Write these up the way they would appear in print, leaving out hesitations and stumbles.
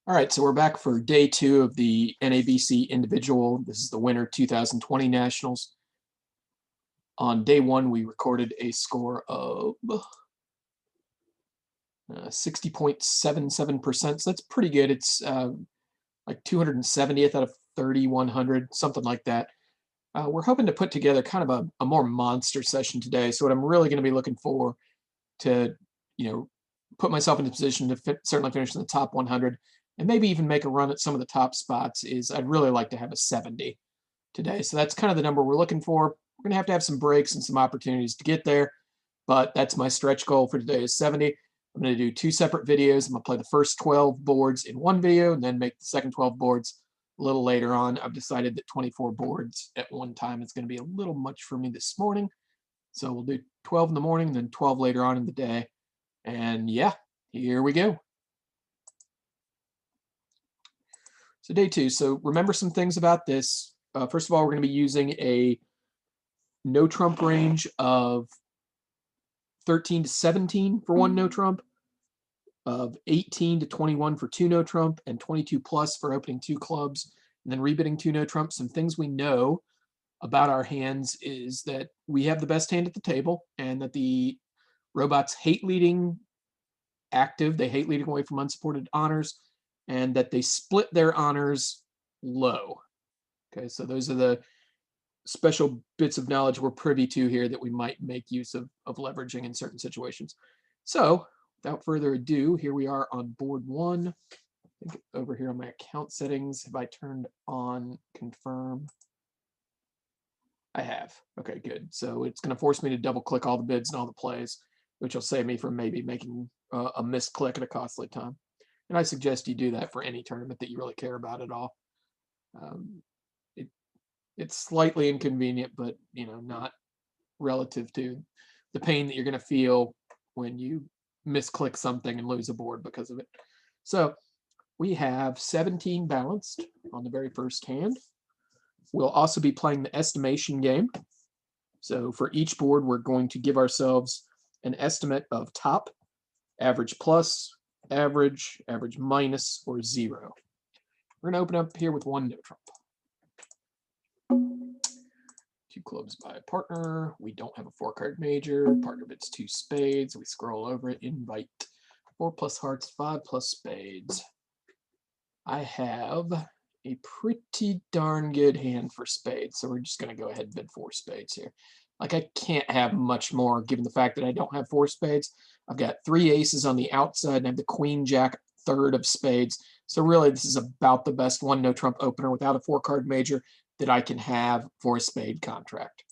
All right, so we're back for day 2 of the NABC Individual. This is the Winter 2020 Nationals. On day 1, we recorded a score of 60.77%, so that's pretty good. It's like 270th out of 3,100, something like that. We're hoping to put together kind of a more monster session today, so what I'm really going to be looking for to, put myself in a position to certainly finish in the top 100, and maybe even make a run at some of the top spots, is I'd really like to have a 70 today. So that's kind of the number we're looking for. We're going to have some breaks and some opportunities to get there, but that's my stretch goal for today is 70. I'm going to do 2 separate videos. I'm going to play the first 12 boards in one video and then make the second 12 boards a little later on. I've decided that 24 boards at one time is going to be a little much for me this morning. So we'll do 12 in the morning, then 12 later on in the day. And yeah, here we go. So day 2. So remember some things about this. First of all, we're going to be using a no trump range of 13 to 17 for one no trump, of 18 to 21 for 2 no trump, and 22 plus for opening 2 clubs, and then rebidding 2 no trumps. Some things we know about our hands is that we have the best hand at the table, and that the robots hate leading active. They hate leading away from unsupported honors, and that they split their honors low. Okay, so those are the special bits of knowledge we're privy to here that we might make use of leveraging in certain situations. So without further ado, here we are on board 1. I think over here on my account settings, have I turned on confirm? I have. Okay, good. So it's going to force me to double click all the bids and all the plays, which will save me from maybe making a missed click at a costly time. And I suggest you do that for any tournament that you really care about at all. It's slightly inconvenient, but not relative to the pain that you're going to feel when you misclick something and lose a board because of it. So we have 17 balanced on the very first hand. We'll also be playing the estimation game. So for each board, we're going to give ourselves an estimate of top, average plus, average, average minus, or 0. We're going to open up here with 1 no trump. 2 clubs by a partner. We don't have a 4-card major. Partner bids 2 spades. We scroll over it. Invite 4 plus hearts, 5 plus spades. I have a pretty darn good hand for spades, so we're just going to go ahead and bid 4 spades here. Like, I can't have much more given the fact that I don't have 4 spades. I've got 3 aces on the outside, and I have the queen, jack, 3rd of spades. So really, this is about the best 1 no trump opener without a 4-card major that I can have for a spade contract.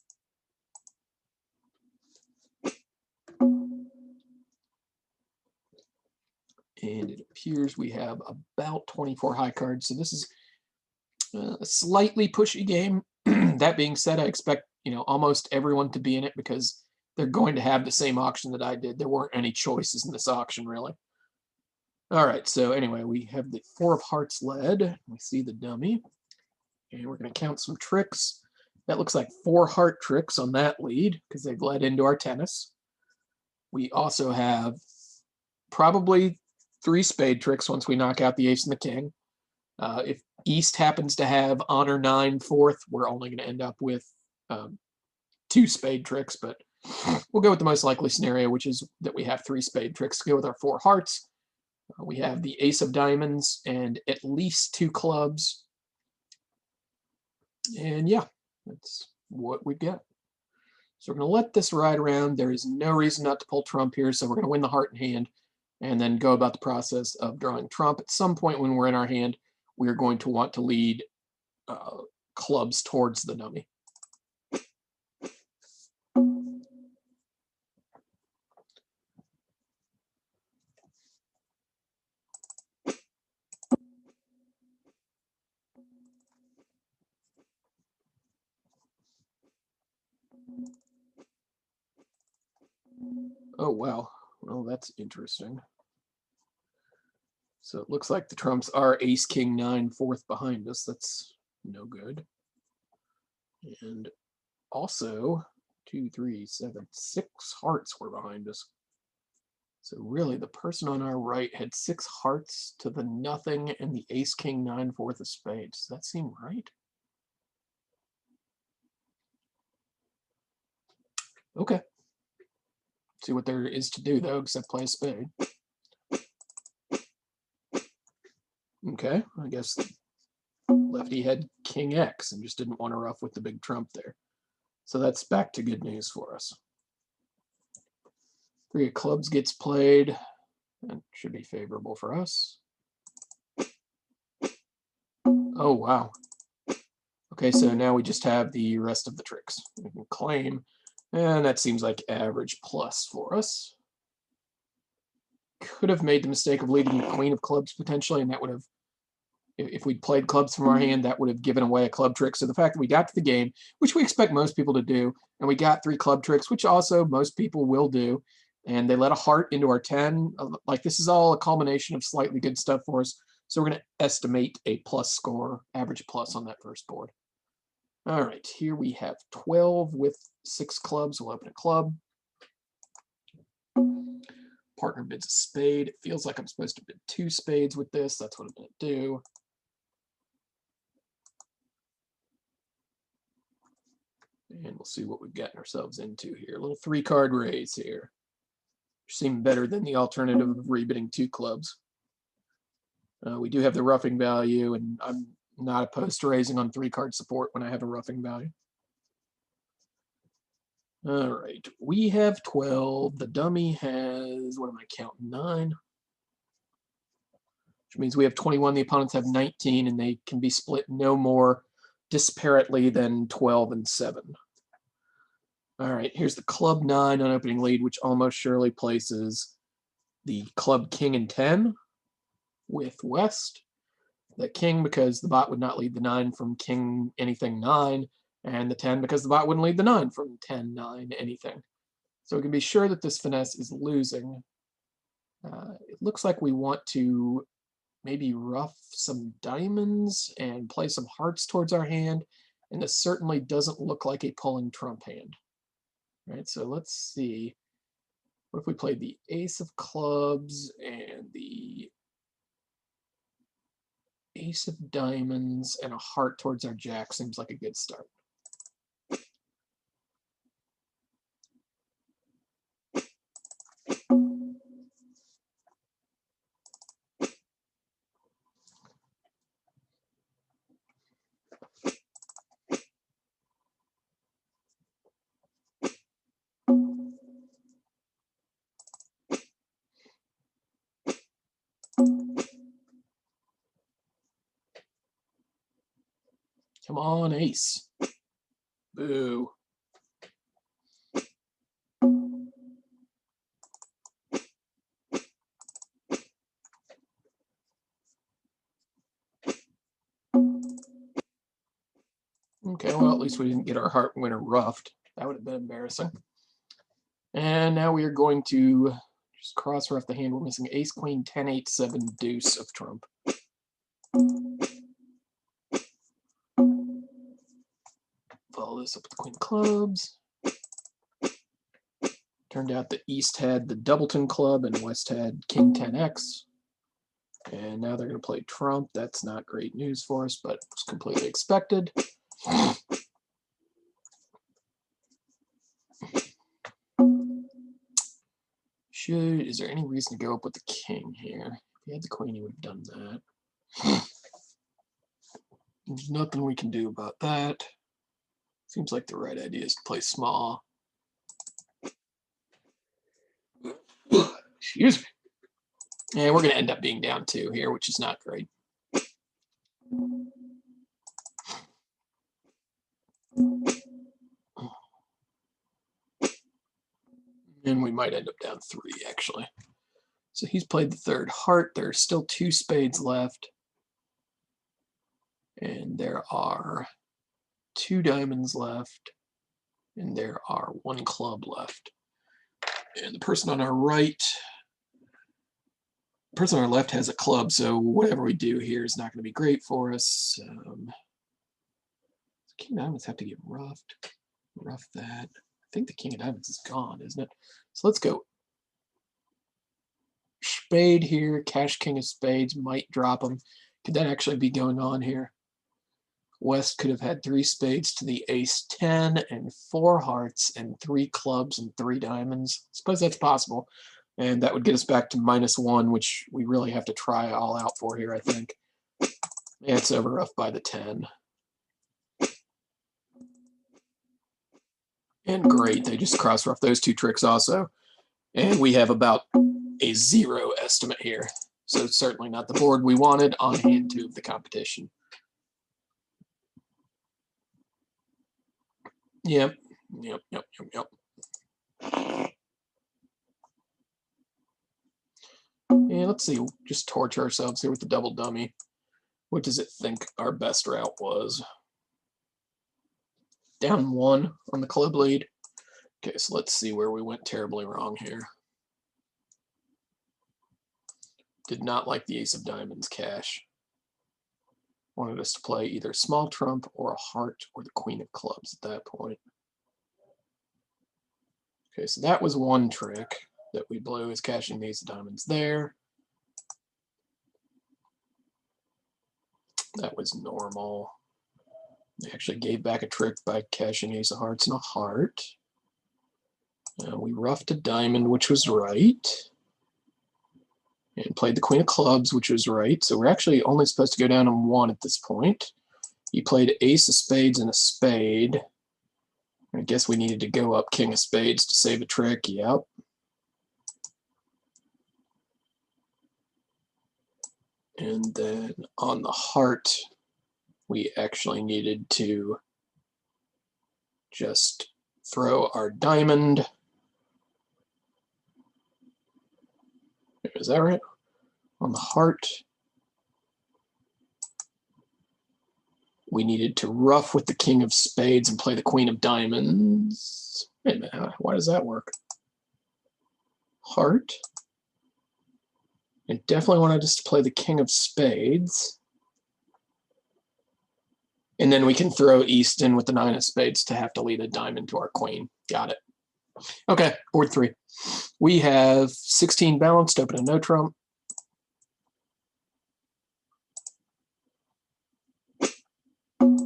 And it appears we have about 24 high cards, so this is a slightly pushy game. That being said, I expect almost everyone to be in it because they're going to have the same auction that I did. There weren't any choices in this auction, really. All right, so anyway, we have the 4 of hearts led. We see the dummy. And we're going to count some tricks. That looks like 4 heart tricks on that lead because they've led into our tennis. We also have probably 3 spade tricks once we knock out the ace and the king. If East happens to have honor 9 4th, we're only going to end up with 2 spade tricks, but we'll go with the most likely scenario, which is that we have 3 spade tricks to go with our 4 hearts. We have the ace of diamonds and at least 2 clubs. And yeah, that's what we've got. So we're going to let this ride around. There is no reason not to pull trump here, so we're going to win the heart in hand and then go about the process of drawing trump. At some point when we're in our hand, we're going to want to lead clubs towards the dummy. Oh, wow. Well, that's interesting. So it looks like the trumps are ace, king, 9, 4th behind us. That's no good. And also 2, 3, 7, 6 hearts were behind us. So really, the person on our right had 6 hearts to the nothing and the ace, king, 9, 4 of spades. Does that seem right? Okay. See what there is to do, though, except play a spade. Okay, I guess lefty had king X and just didn't want to rough with the big trump there. So that's back to good news for us. 3 of clubs gets played. That should be favorable for us. Oh, wow. Okay, so now we just have the rest of the tricks. We can claim, and that seems like average plus for us. Could have made the mistake of leading the queen of clubs potentially, and that would have, if we'd played clubs from our hand, that would have given away a club trick. So the fact that we got to the game, which we expect most people to do, and we got 3 club tricks, which also most people will do, and they let a heart into our 10. Like, this is all a culmination of slightly good stuff for us. So we're going to estimate a plus score, average plus on that first board. All right, here we have 12 with 6 clubs. We'll open a club. Partner bids a spade. It feels like I'm supposed to bid 2 spades with this. That's what I'm going to do. And we'll see what we've gotten ourselves into here. A little 3-card raise here. Seem better than the alternative of rebidding 2 clubs. We do have the roughing value, and I'm not opposed to raising on 3-card support when I have a roughing value. All right, we have 12. The dummy has, what am I counting, 9? Which means we have 21. The opponents have 19, and they can be split no more disparately than 12 and 7. All right, here's the club 9 on opening lead, which almost surely places the club king and 10 with West. The king because the bot would not lead the 9 from king anything 9, and the 10 because the bot wouldn't lead the 9 from 10, 9, anything. So we can be sure that this finesse is losing. It looks like we want to maybe rough some diamonds and play some hearts towards our hand, and this certainly doesn't look like a pulling trump hand. Right, so let's see. What if we played the ace of clubs and the ace of diamonds and a heart towards our jack? Seems like a good start. Come on, ace. Boo. Okay, well, at least we didn't get our heart winner roughed. That would have been embarrassing. And now we are going to just cross rough the hand. We're missing ace, queen, 10, 8, 7, deuce of trump. Follow this up with the queen of clubs. Turned out that East had the doubleton club and West had king 10x. And now they're going to play trump. That's not great news for us, but it's completely expected. Is there any reason to go up with the king here? If he had the queen, he would have done that. There's nothing we can do about that. Seems like the right idea is to play small. Excuse me. And we're going to end up being down 2 here, which is not great. And we might end up down 3, actually. So he's played the 3rd heart. There's still 2 spades left. And there are 2 diamonds left. And there are 1 club left. And the person on our right, the person on our left has a club, so whatever we do here is not going to be great for us. King of diamonds have to get roughed. Rough that. I think the king of diamonds is gone, isn't it? So let's go spade here, cash king of spades might drop him. Could that actually be going on here? West could have had 3 spades to the ace 10 and 4 hearts and 3 clubs and 3 diamonds. I suppose that's possible. And that would get us back to -1, which we really have to try all out for here, I think. Yeah, it's over rough by the 10. And great, they just cross-rough those 2 tricks also. And we have about a 0 estimate here. So it's certainly not the board we wanted on hand 2 of the competition. Yep. And let's see, just torture ourselves here with the double dummy. What does it think our best route was? Down 1 on the club lead. Okay, so let's see where we went terribly wrong here. Did not like the ace of diamonds cash. Wanted us to play either small trump or a heart or the queen of clubs at that point. Okay, so that was one trick that we blew, is cashing the ace of diamonds there. That was normal. They actually gave back a trick by cashing ace of hearts and a heart. We roughed a diamond, which was right. And played the queen of clubs, which was right. So we're actually only supposed to go down on 1 at this point. He played ace of spades and a spade. I guess we needed to go up king of spades to save a trick. Yep. And then on the heart, we actually needed to just throw our diamond. Is that right? On the heart, we needed to rough with the king of spades and play the queen of diamonds. Wait a minute, why does that work? Heart. It definitely wanted us to play the king of spades. And then we can throw East in with the 9 of spades to have to lead a diamond to our queen. Got it. Okay, board 3. We have 16 balanced, open and no trump.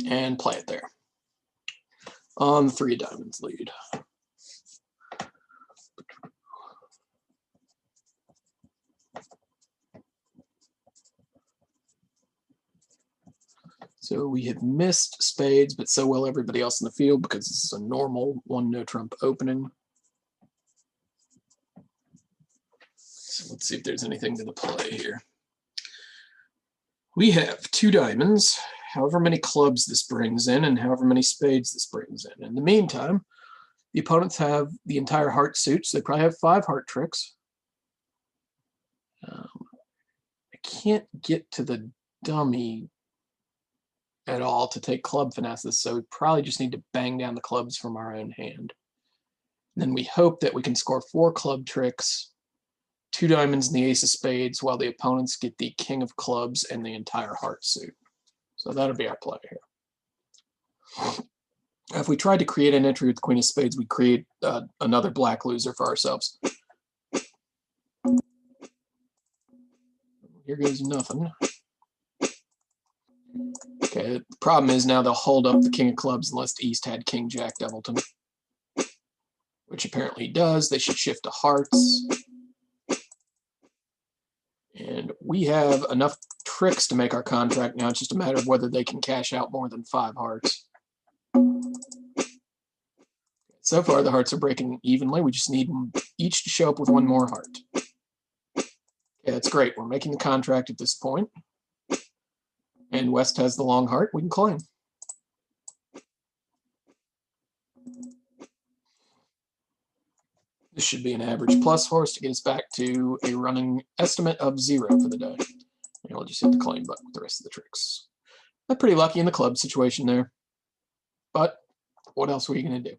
And play it there. On 3 diamonds lead. So we have missed spades, but so will everybody else in the field because this is a normal 1 no trump opening. So let's see if there's anything to the play here. We have 2 diamonds, however many clubs this brings in, and however many spades this brings in. In the meantime, the opponents have the entire heart suit, so they probably have 5 heart tricks. I can't get to the dummy at all to take club finesses, so we probably just need to bang down the clubs from our own hand. And then we hope that we can score 4 club tricks, 2 diamonds and the ace of spades, while the opponents get the king of clubs and the entire heart suit. So that'll be our play here. If we tried to create an entry with the queen of spades, we'd create another black loser for ourselves. Here goes nothing. Okay, the problem is now they'll hold up the king of clubs unless East had king jack doubleton, which apparently he does. They should shift to hearts. And we have enough tricks to make our contract now. It's just a matter of whether they can cash out more than 5 hearts. So far, the hearts are breaking evenly. We just need each to show up with 1 more heart. Yeah, that's great. We're making the contract at this point. And West has the long heart. We can claim. This should be an average plus for us to get us back to a running estimate of 0 for the day. And we'll just hit the claim button with the rest of the tricks. I'm pretty lucky in the club situation there. But what else were you going to do?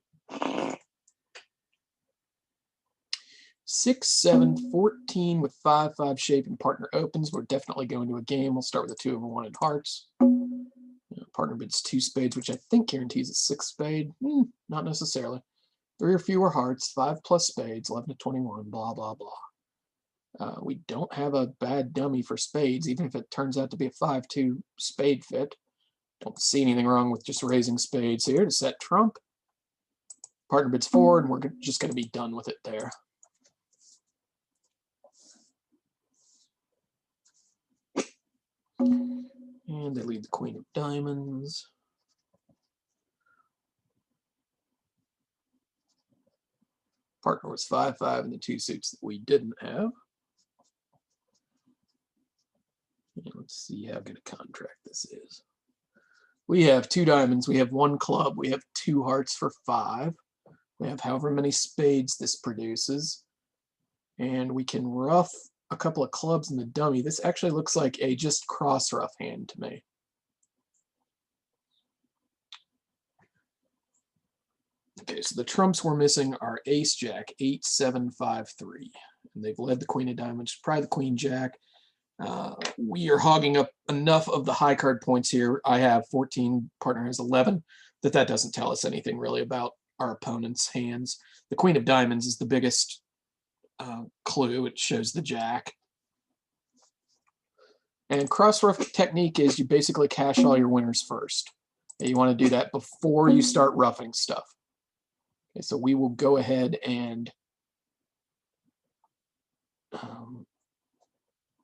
6, 7, 14 with 5, 5 shape and partner opens. We're definitely going to a game. We'll start with a 2 of 1 in hearts. Partner bids 2 spades, which I think guarantees a 6th spade. Not necessarily. 3 or fewer hearts, 5 plus spades, 11 to 21, blah, blah, blah. We don't have a bad dummy for spades, even if it turns out to be a 5-2 spade fit. Don't see anything wrong with just raising spades here to set trump. Partner bids forward, and we're just going to be done with it there. And they lead the queen of diamonds. Partner was 5-5 in the two suits that we didn't have. And let's see how good a contract this is. We have 2 diamonds, we have 1 club, we have 2 hearts for 5. We have however many spades this produces. And we can rough a couple of clubs in the dummy. This actually looks like a just cross rough hand to me. Okay, so the trumps we're missing are ace jack, 8, 7, 5, 3. And they've led the queen of diamonds, probably the queen jack. We are hogging up enough of the high card points here. I have 14, partner has 11, that doesn't tell us anything really about our opponent's hands. The queen of diamonds is the biggest clue. It shows the jack. And cross rough technique is you basically cash all your winners first. And you want to do that before you start roughing stuff. Okay, so we will go ahead and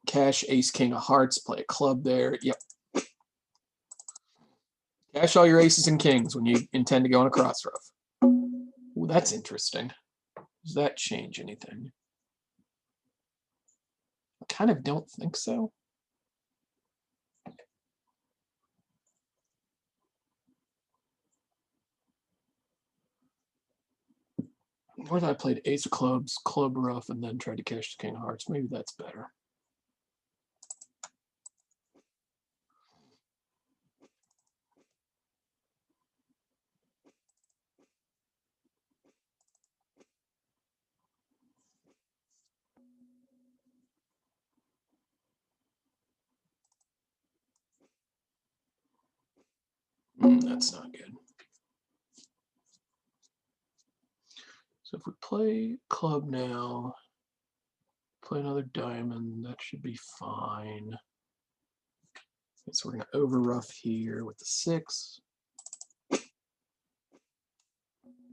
cash ace king of hearts, play a club there. Yep. Cash all your aces and kings when you intend to go on a cross rough. Ooh, that's interesting. Does that change anything? I kind of don't think so. What if I played ace of clubs, club rough, and then tried to cash the king of hearts? Maybe that's better. That's not good. So if we play club now, play another diamond, that should be fine. Okay, so we're going to over rough here with the 6.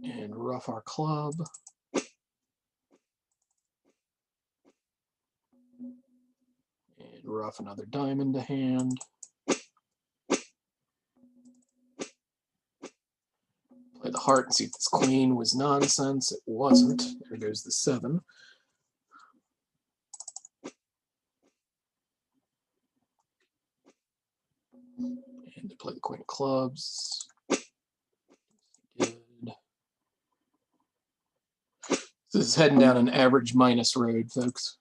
And rough our club. And rough another diamond to hand. Play the heart and see if this queen was nonsense. It wasn't. There goes the 7. And to play the queen of clubs. Good. This is heading down an average minus road, folks.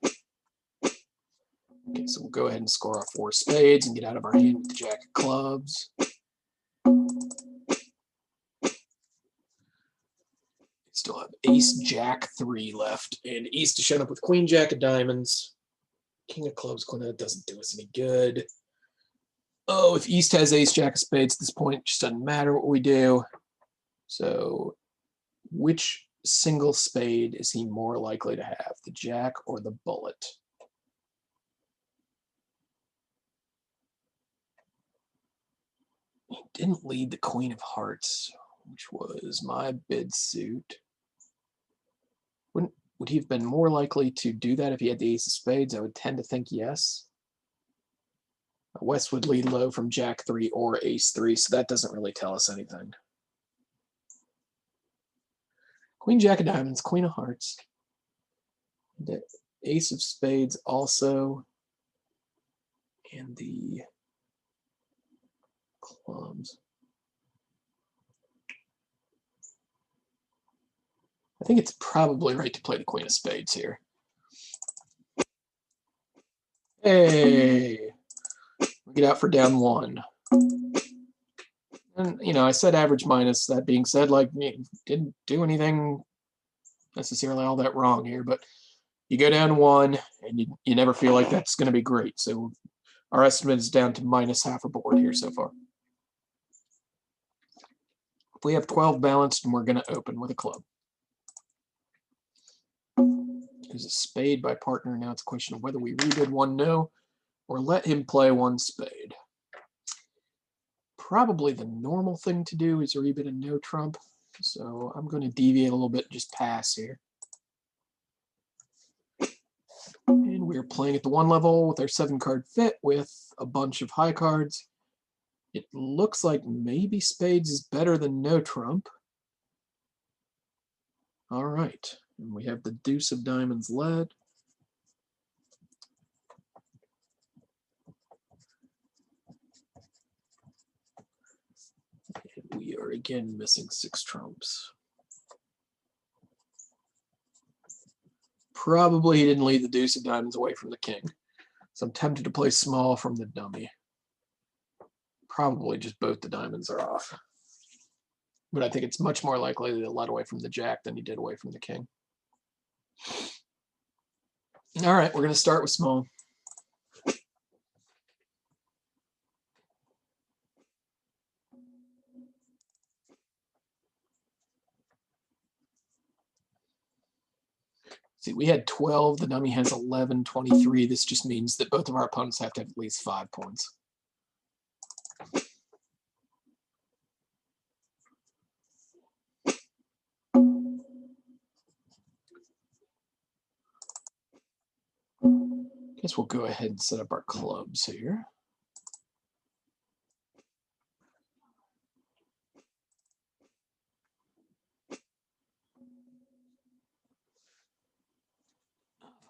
Okay, so we'll go ahead and score our 4 spades and get out of our hand with the jack of clubs. Still have ace jack 3 left, and East to shut up with queen jack of diamonds. King of clubs, queen, that doesn't do us any good. Oh, if East has ace jack of spades at this point, it just doesn't matter what we do. So which single spade is he more likely to have, the jack or the bullet? He didn't lead the queen of hearts, which was my bid suit. Would he have been more likely to do that if he had the ace of spades? I would tend to think yes. West would lead low from jack 3 or ace 3, so that doesn't really tell us anything. Queen jack of diamonds, queen of hearts. The ace of spades also. And the clubs. I think it's probably right to play the queen of spades here. Hey, we get out for down 1. And, you know, I said average minus. That being said, like, didn't do anything necessarily all that wrong here, but you go down 1, and you never feel like that's going to be great. So our estimate is down to minus half a board here so far. We have 12 balanced, and we're going to open with a club. There's a spade by partner. Now it's a question of whether we rebid one no or let him play one spade. Probably the normal thing to do is rebid a no trump. So I'm going to deviate a little bit and just pass here. And we're playing at the 1 level with our 7-card fit with a bunch of high cards. It looks like maybe spades is better than no trump. All right, and we have the deuce of diamonds led. And we are again missing 6 trumps. Probably he didn't lead the deuce of diamonds away from the king. So I'm tempted to play small from the dummy. Probably just both the diamonds are off. But I think it's much more likely that he led away from the jack than he did away from the king. All right, we're going to start with small. See, we had 12, the dummy has 11, 23. This just means that both of our opponents have to have at least 5 points. Guess we'll go ahead and set up our clubs here.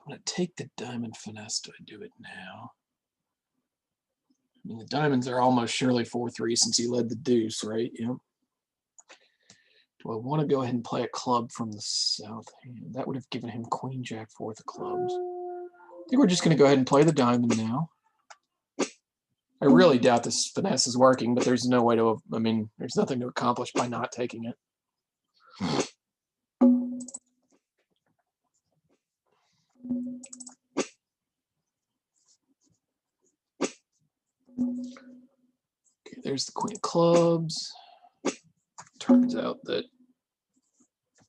I'm going to take the diamond finesse. Do I do it now? I mean, the diamonds are almost surely 4-3 since he led the deuce, right? Yep. Do I want to go ahead and play a club from the south hand? That would have given him queen, jack, 4th of clubs. I think we're just going to go ahead and play the diamond now. I really doubt this finesse is working, but there's no way to, I mean, there's nothing to accomplish by not taking it. Okay, there's the queen of clubs. Turns out that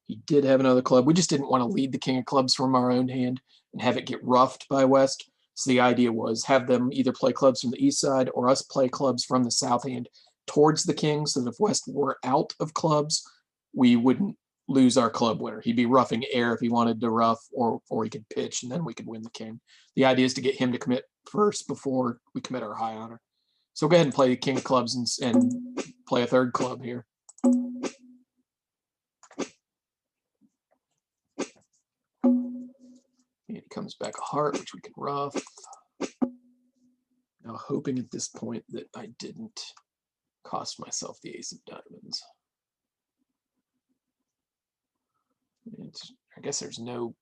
he did have another club. We just didn't want to lead the king of clubs from our own hand and have it get roughed by West. So the idea was have them either play clubs from the east side or us play clubs from the south hand towards the king, so that if West were out of clubs, we wouldn't lose our club winner. He'd be roughing air if he wanted to rough, or he could pitch, and then we could win the king. The idea is to get him to commit first before we commit our high honor. So go ahead and play the king of clubs and play a 3rd club here. And he comes back a heart, which we can rough. Now hoping at this point that I didn't cost myself the ace of diamonds. I guess there's no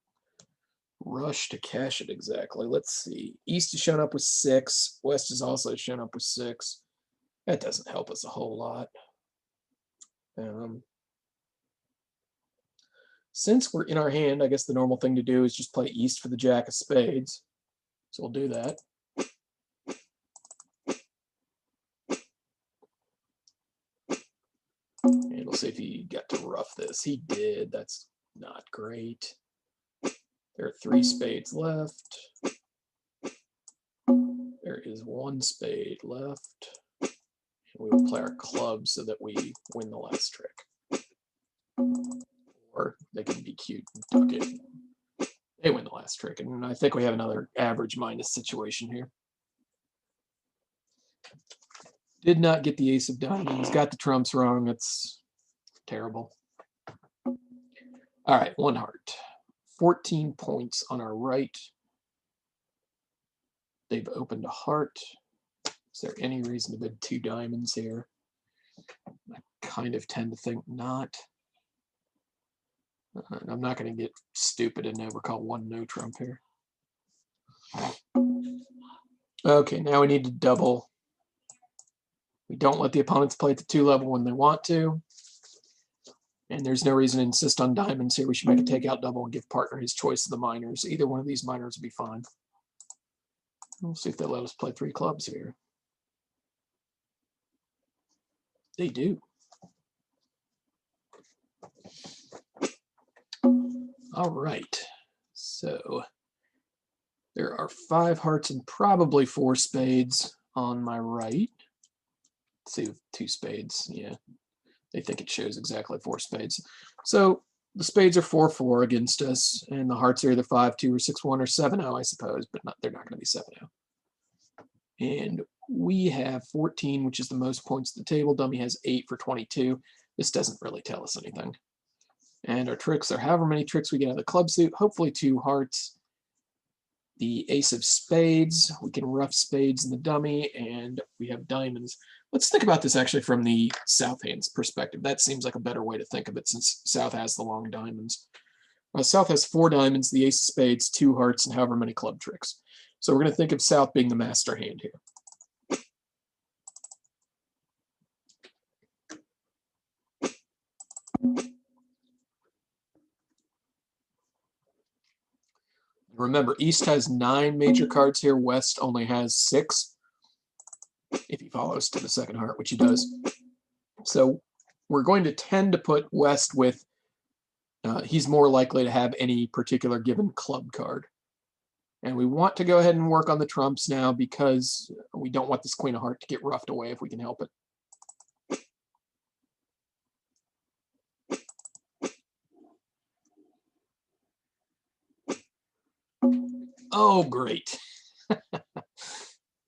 rush to cash it exactly. Let's see. East has shown up with 6. West has also shown up with 6. That doesn't help us a whole lot. Since we're in our hand, I guess the normal thing to do is just play east for the jack of spades. So we'll do that. And we'll see if he got to rough this. He did. That's not great. There are 3 spades left. There is 1 spade left. And we will play our clubs so that we win the last trick. Or they can be cute and tuck it. They win the last trick. And I think we have another average minus situation here. Did not get the ace of diamonds. Got the trumps wrong. That's terrible. All right, 1 heart. 14 points on our right. They've opened a heart. Is there any reason to bid 2 diamonds here? I kind of tend to think not. I'm not going to get stupid and never call 1 no trump here. Okay, now we need to double. We don't let the opponents play at the 2 level when they want to. And there's no reason to insist on diamonds here. We should make a takeout double and give partner his choice of the minors. Either one of these minors will be fine. We'll see if they let us play 3 clubs here. They do. All right. So there are 5 hearts and probably 4 spades on my right. Let's see, 2 spades. Yeah, they think it shows exactly 4 spades. So the spades are 4-4 against us, and the hearts are either 5-2 or 6-1 or 7-0, I suppose, but they're not going to be 7-0. And we have 14, which is the most points at the table. Dummy has 8 for 22. This doesn't really tell us anything. And our tricks are however many tricks we get out of the club suit, hopefully 2 hearts. The ace of spades, we can rough spades in the dummy, and we have diamonds. Let's think about this actually from the South hand's perspective. That seems like a better way to think of it since South has the long diamonds. South has 4 diamonds, the ace of spades, 2 hearts, and however many club tricks. So we're going to think of South being the master hand here. Remember, East has 9 major cards here. West only has 6. If he follows to the second heart, which he does. So we're going to tend to put West with, he's more likely to have any particular given club card. And we want to go ahead and work on the trumps now because we don't want this queen of heart to get roughed away if we can help it. Oh, great.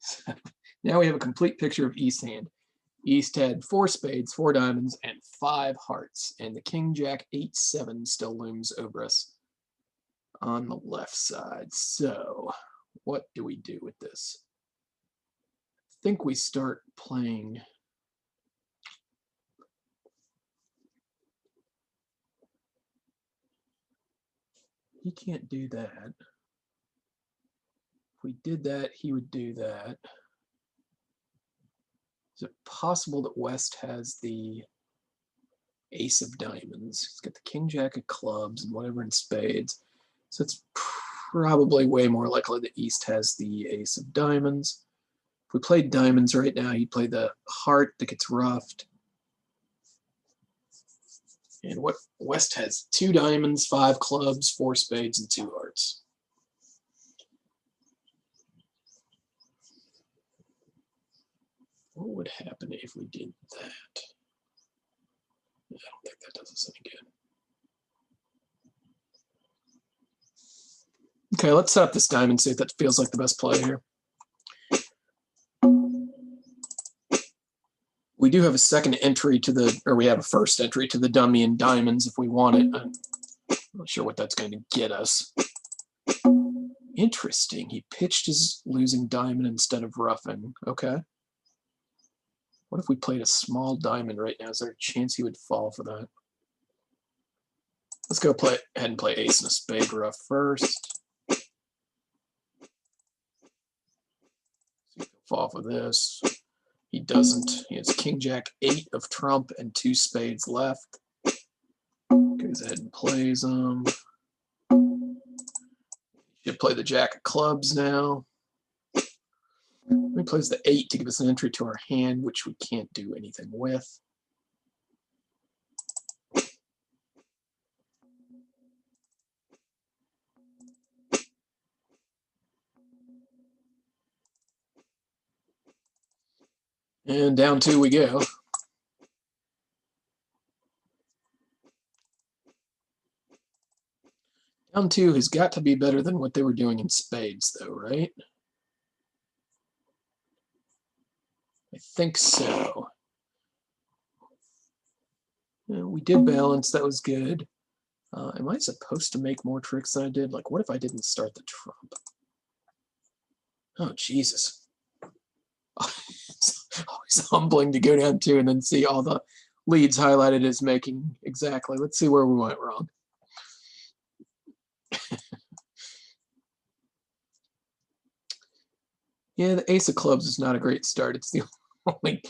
So now we have a complete picture of East hand. East had 4 spades, 4 diamonds, and 5 hearts. And the king, jack, 8-7 still looms over us on the left side. So what do we do with this? I think we start playing. He can't do that. If we did that, he would do that. Is it possible that West has the ace of diamonds? He's got the king, jack of clubs, and whatever in spades. So it's probably way more likely that East has the ace of diamonds. If we played diamonds right now, he'd play the heart that gets roughed. And what West has 2 diamonds, 5 clubs, 4 spades, and 2 hearts. What would happen if we did that? I don't think that does us any good. Okay, let's set up this diamond, see if that feels like the best play here. We do have a second entry to the, or we have a first entry to the dummy in diamonds if we want it. I'm not sure what that's going to get us. Interesting. He pitched his losing diamond instead of roughing. Okay. What if we played a small diamond right now? Is there a chance he would fall for that? Let's go ahead and play ace and a spade rough first. Fall for this. He doesn't. He has king, jack, 8 of trump, and 2 spades left. Goes ahead and plays them. Should play the jack of clubs now. He plays the 8 to give us an entry to our hand, which we can't do anything with. And down 2 we go. Down 2 has got to be better than what they were doing in spades, though, right? I think so. We did balance. That was good. Am I supposed to make more tricks than I did? Like, what if I didn't start the trump? Oh, Jesus. It's always humbling to go down 2 and then see all the leads highlighted as making exactly. Let's see where we went wrong. Yeah, the ace of clubs is not a great start. It's the only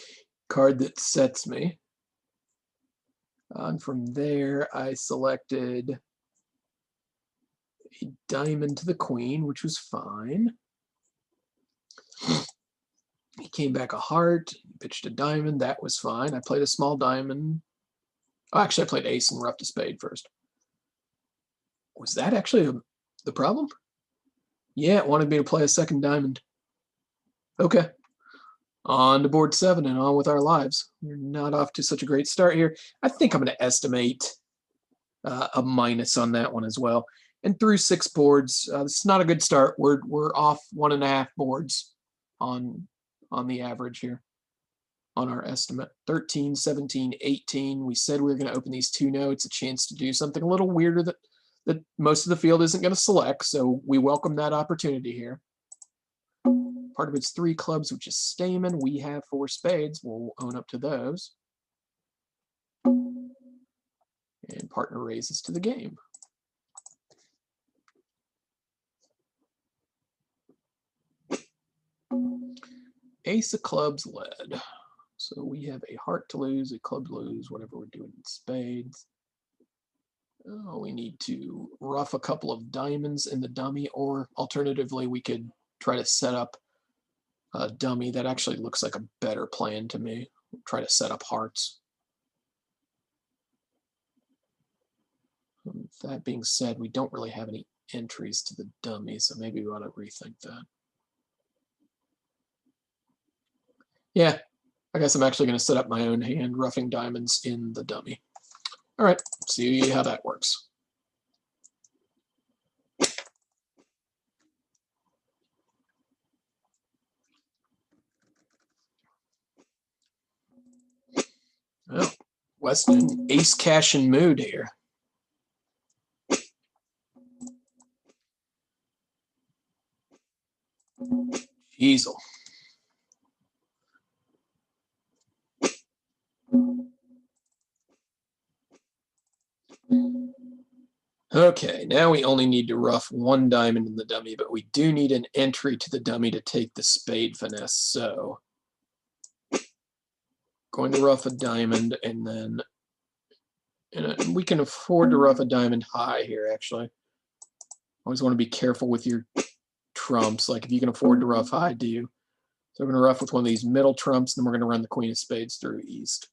card that sets me. And from there, I selected a diamond to the queen, which was fine. He came back a heart, pitched a diamond, that was fine. I played a small diamond. Oh, actually, I played ace and roughed a spade first. Was that actually The problem? Yeah, it wanted me to play a second diamond. Okay. On to board 7 and on with our lives. We're not off to such a great start here. I think I'm going to estimate a minus on that one as well. And through 6 boards, this is not a good start. We're off 1.5 boards on the average here on our estimate. 13, 17, 18. We said we were going to open these 2 notes, a chance to do something a little weirder that most of the field isn't going to select, so we welcome that opportunity here. Part of it's 3 clubs, which is Stamen. We have 4 spades. We'll own up to those. And partner raises to the game. Ace of clubs led. So we have a heart to lose, a club to lose, whatever we're doing in spades. Oh, we need to rough a couple of diamonds in the dummy, or alternatively, we could try to set up a dummy. That actually looks like a better plan to me. Try to set up hearts. That being said, we don't really have any entries to the dummy, so maybe we ought to rethink that. Yeah, I guess I'm actually going to set up my own hand, roughing diamonds in the dummy. All right, see how that works. Well, Weston ace cash in mood here. Easel. Okay, now we only need to rough 1 diamond in the dummy, but we do need an entry to the dummy to take the spade finesse, so going to rough a diamond, and then we can afford to rough a diamond high here, actually. Always want to be careful with your trumps, like if you can afford to rough high, do. So we're going to rough with one of these middle trumps, and then we're going to run the queen of spades through east.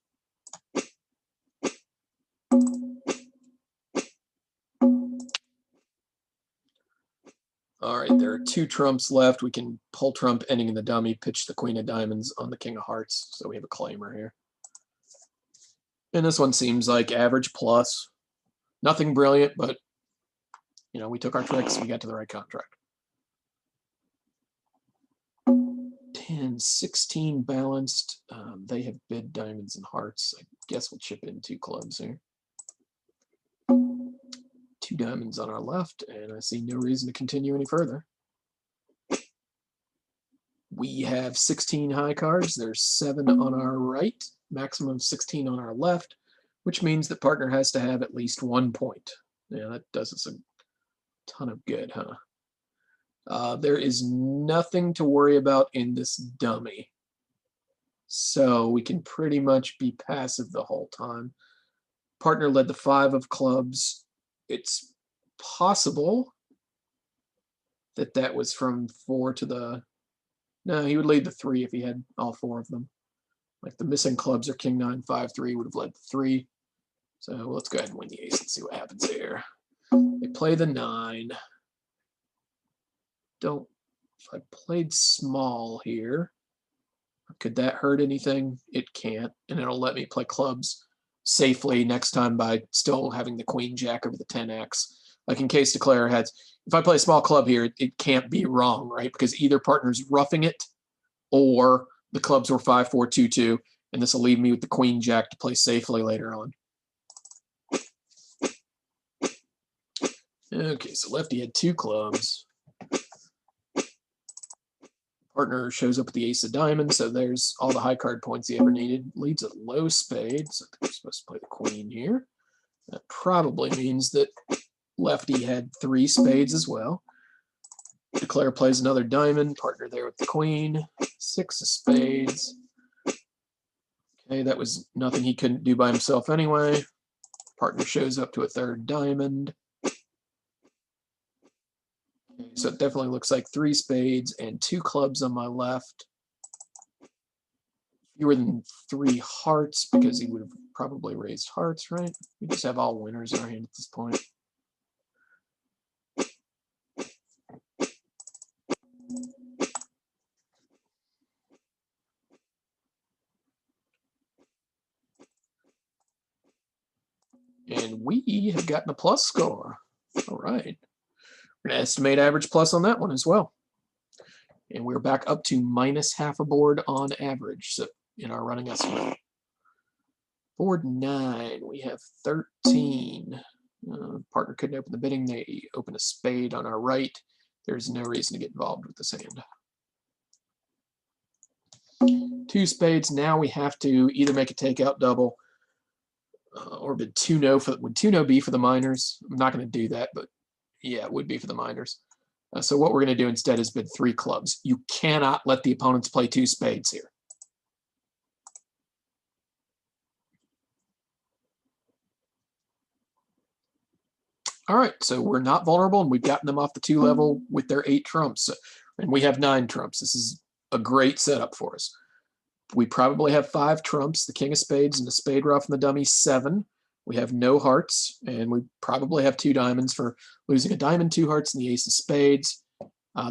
All right, there are 2 trumps left. We can pull trump ending in the dummy, pitch the queen of diamonds on the king of hearts, so we have a claimer here. And this one seems like average plus. Nothing brilliant, but, you know, we took our tricks. We got to the right contract. 10, 16 balanced. They have bid diamonds and hearts. I guess we'll chip in 2 clubs here. 2 diamonds on our left, and I see no reason to continue any further. We have 16 high cards. There's 7 on our right, maximum of 16 on our left, which means that partner has to have at least 1 point. Yeah, that does us a ton of good, huh? There is nothing to worry about in this dummy, so we can pretty much be passive the whole time. Partner led the 5 of clubs. It's possible that that was from 4 to the... No, he would lead the 3 if he had all 4 of them. Like the missing clubs are king 9, 5, 3 would have led the 3. So let's go ahead and win the ace and see what happens here. They play the 9. If I played small here, could that hurt anything? It can't, and it'll let me play clubs safely next time by still having the queen jack over the 10x. Like in case declare has, if I play a small club here, it can't be wrong, right? Because either partner's roughing it or the clubs were 5, 4, 2, 2, and this will leave me with the queen jack to play safely later on. Okay, so lefty had 2 clubs. Partner shows up with the ace of diamonds, so there's all the high card points he ever needed. Leads a low spade, so I think we're supposed to play the queen here. That probably means that lefty had 3 spades as well. Declare plays another diamond, partner there with the queen, 6 of spades. Okay, that was nothing he couldn't do by himself anyway. Partner shows up to a 3rd diamond. Okay, so it definitely looks like 3 spades and 2 clubs on my left. Fewer than 3 hearts because he would have probably raised hearts, right? We just have all winners in our hand at this point. And we have gotten a plus score. All right. We're going to estimate average plus on that one as well. And we're back up to minus half a board on average, so in our running estimate. Board 9, we have 13. Partner couldn't open the bidding. They open a spade on our right. There's no reason to get involved with this hand. 2 spades. Now we have to either make a takeout double or bid 2-no. Would 2-no be for the minors? I'm not going to do that, but yeah, it would be for the minors. So what we're going to do instead is bid 3 clubs. You cannot let the opponents play 2 spades here. All right, so we're not vulnerable, and we've gotten them off the 2 level with their 8 trumps. And we have 9 trumps. This is a great setup for us. We probably have 5 trumps, the king of spades and the spade ruff and the dummy 7. We have no hearts, and we probably have 2 diamonds for losing a diamond, 2 hearts, and the ace of spades.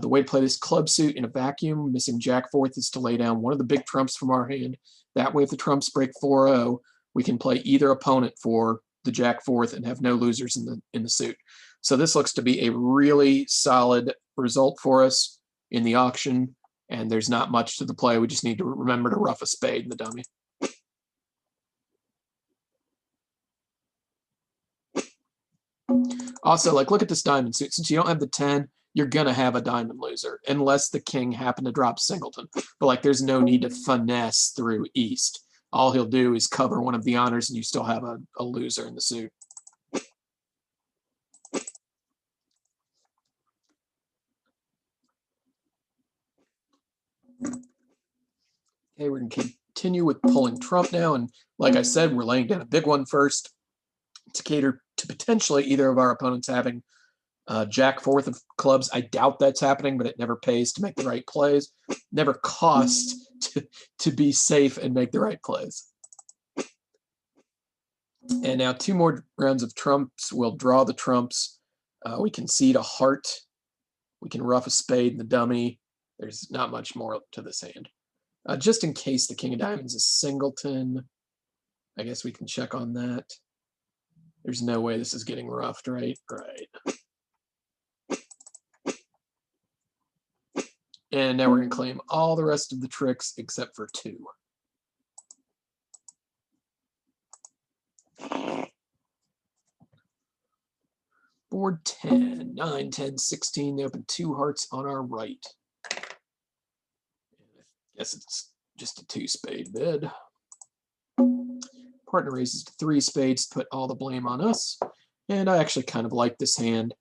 The way to play this club suit in a vacuum, missing jack fourth, is to lay down one of the big trumps from our hand. That way, if the trumps break 4-0, we can play either opponent for the jack fourth and have no losers in the suit. So this looks to be a really solid result for us in the auction, and there's not much to the play. We just need to remember to ruff a spade in the dummy. Also, like, look at this diamond suit. Since you don't have the 10, you're gonna have a diamond loser unless the king happened to drop singleton. But like, there's no need to finesse through east. All he'll do is cover one of the honors, and you still have a loser in the suit. Okay, we're going to continue with pulling trump now. And like I said, we're laying down a big one first to cater to potentially either of our opponents having jack fourth of clubs. I doubt that's happening, but it never pays to make the right plays. Never costs to be safe and make the right plays. And now 2 more rounds of trumps. We'll draw the trumps. We can seed a heart. We can ruff a spade in the dummy. There's not much more to this hand. Just in case the king of diamonds is singleton, I guess we can check on that. There's no way this is getting roughed, right? Right. And now we're going to claim all the rest of the tricks except for 2. Board 10, 9, 10, 16. They open 2 hearts on our right. I guess it's just a 2 spade bid. Partner raises to 3 spades to put all the blame on us. And I actually kind of like this hand.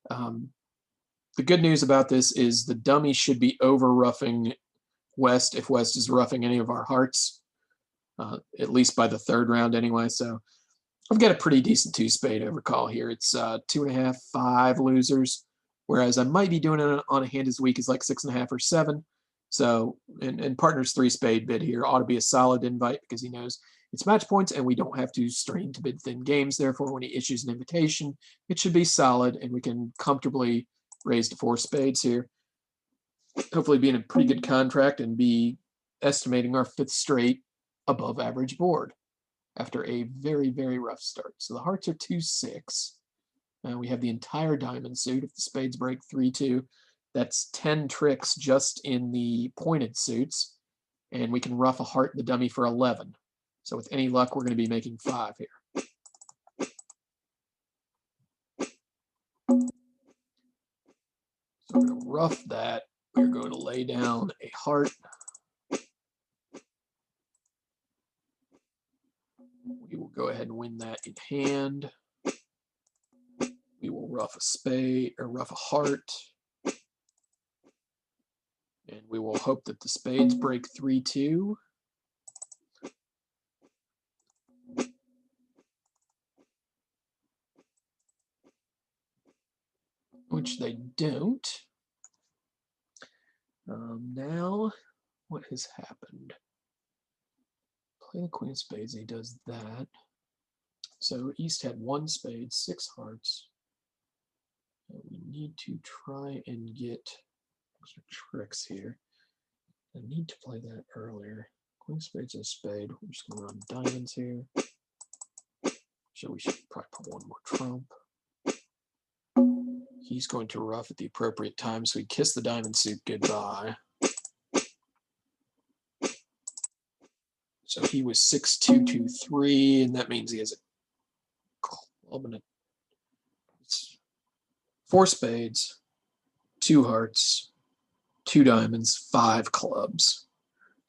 The good news about this is the dummy should be over ruffing West if West is ruffing any of our hearts, at least by the 3rd round anyway. So I've got a pretty decent 2 spade overcall here. It's 2.5, 5 losers, whereas I might be doing it on a hand as weak as like 6.5 or 7. So, and partner's 3 spade bid here ought to be a solid invite because he knows it's match points and we don't have to strain to bid thin games. Therefore, when he issues an invitation, it should be solid and we can comfortably raise to 4 spades here. Hopefully be in a pretty good contract and be estimating our 5th straight above average board after a very, very rough start. So the hearts are 2-6. We have the entire diamond suit. If the spades break 3-2, that's 10 tricks just in the pointed suits. And we can ruff a heart in the dummy for 11. So with any luck, we're going to be making 5 here. So we're going to ruff that. We're going to lay down a heart. We will go ahead and win that in hand. We will ruff a spade or ruff a heart. And we will hope that the spades break 3-2. Which they don't. Now, what has happened? Play the queen of spades, he does that. So East had 1 spade, 6 hearts. And we need to try and get extra tricks here. I need to play that earlier. Queen of spades and a spade. We're just going to run diamonds here. So we should probably put one more trump. He's going to rough at the appropriate time, so we kiss the diamond suit goodbye. So he was 6-2-2-3, and that means he has a club and it's 4 spades, 2 hearts, 2 diamonds, 5 clubs.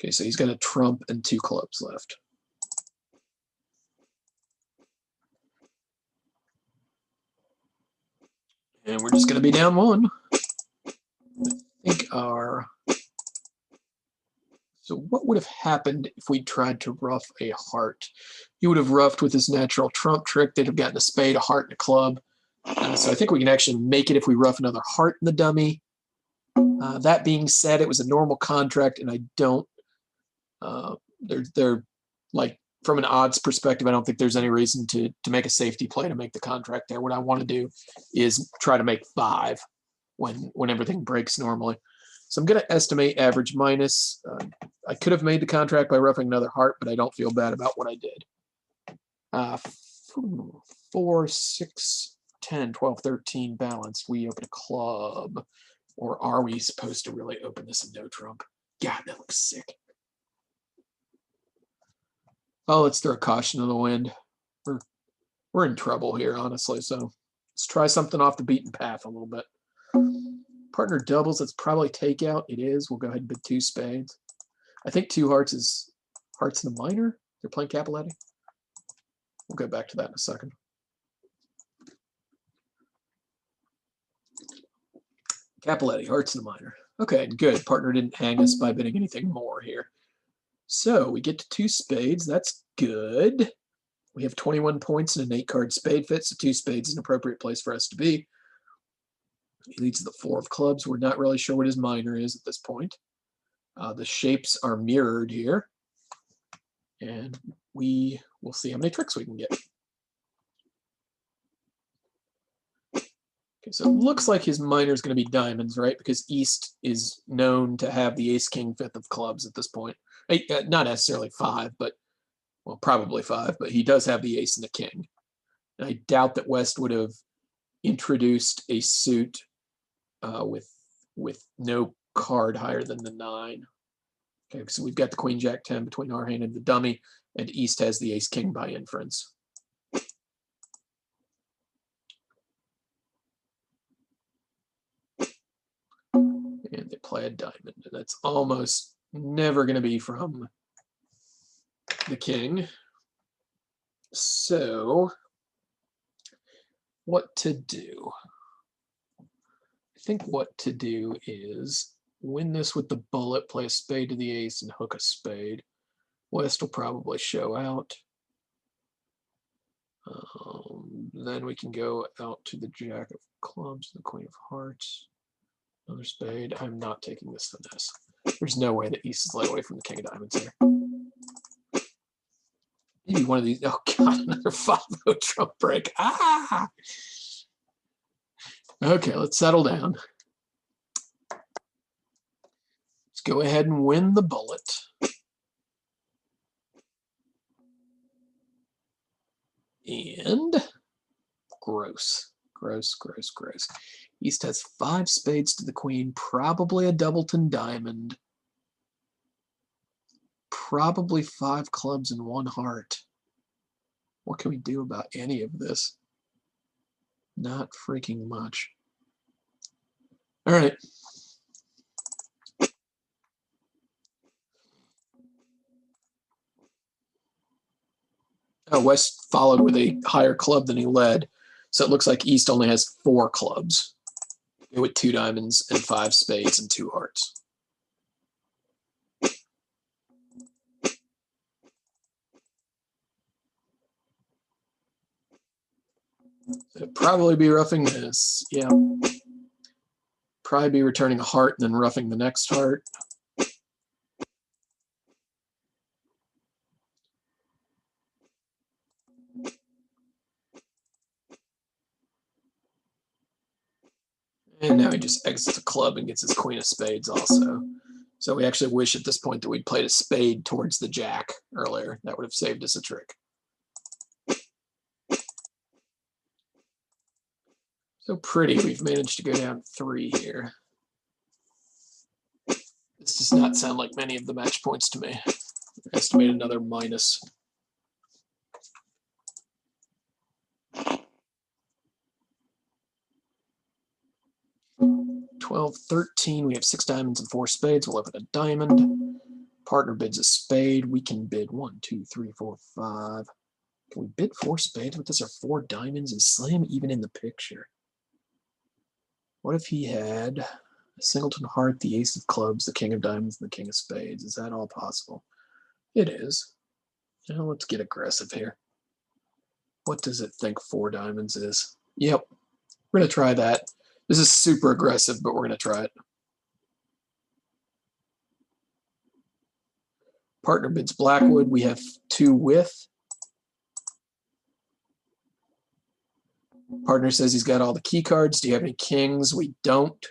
Okay, so he's got a trump and 2 clubs left. And we're just going to be down 1. I think our... So what would have happened if we tried to rough a heart? He would have roughed with his natural trump trick. They'd have gotten a spade, a heart, and a club. So I think we can actually make it if we rough another heart in the dummy. That being said, it was a normal contract, and I don't... they're like, from an odds perspective, I don't think there's any reason to make a safety play to make the contract there. What I want to do is try to make 5 when everything breaks normally. So I'm going to estimate average minus. I could have made the contract by roughing another heart, but I don't feel bad about what I did. 4, 6, 10, 12, 13 balanced. We open a club. Or are we supposed to really open this in no trump? God, that looks sick. Oh, let's throw caution to the wind. We're in trouble here, honestly. So let's try something off the beaten path a little bit. Partner doubles, that's probably takeout. It is. We'll go ahead and bid 2 spades. I think 2 hearts is hearts in the minor. They're playing Capoletti. We'll go back to that in a second. Capoletti, hearts in the minor. Okay, good. Partner didn't hang us by bidding anything more here. So we get to 2 spades. That's good. We have 21 points and an 8-card spade fit, so 2 spades is an appropriate place for us to be. He leads to the 4 of clubs. We're not really sure what his minor is at this point. The shapes are mirrored here. And we will see how many tricks we can get. Okay, so it looks like his minor is going to be diamonds, right? Because East is known to have the ace-king 5th of clubs at this point. Not necessarily 5, but, well, probably 5, but he does have the ace and the king. And I doubt that West would have introduced a suit with no card higher than the 9. Okay, so we've got the Queen Jack 10 between our hand and the dummy, and East has the ace king by inference. And they play a diamond, and that's almost never going to be from the king. So what to do? I think what to do is win this with the bullet, play a spade to the ace, and hook a spade. West will probably show out. Then we can go out to the jack of clubs, the queen of hearts, another spade. I'm not taking this finesse. There's no way that East is let away from the king of diamonds here. Maybe one of these. Oh God, another 5-0 trump break. Ah! Okay, let's settle down. Let's go ahead and win the bullet. And gross, gross, gross, gross. East has 5 spades to the queen, probably a doubleton diamond, probably 5 clubs and 1 heart. What can we do about any of this? Not freaking much. All right. West followed with a higher club than he led, so it looks like East only has 4 clubs with 2 diamonds and 5 spades and 2 hearts. It'd probably be roughing this. Yeah. Probably be returning a heart and then roughing the next heart. And now he just exits a club and gets his queen of spades also. So we actually wish at this point that we'd played a spade towards the jack earlier. That would have saved us a trick. So pretty, we've managed to go down 3 here. This does not sound like many of the match points to me. Estimate another minus. $12-13. We have 6 diamonds and 4 spades. We'll open a diamond. Partner bids a spade. We can bid 1, 2, 3, 4, 5. Can we bid 4 spades with this, or 4 diamonds? Is Slam even in the picture? What if he had a singleton heart, the ace of clubs, the king of diamonds, and the king of spades? Is that all possible? It is. Now let's get aggressive here. What does it think 4 diamonds is? Yep. We're going to try that. This is super aggressive, but we're going to try it. Partner bids Blackwood. We have 2 with. Partner says he's got all the key cards. Do you have any kings? We don't.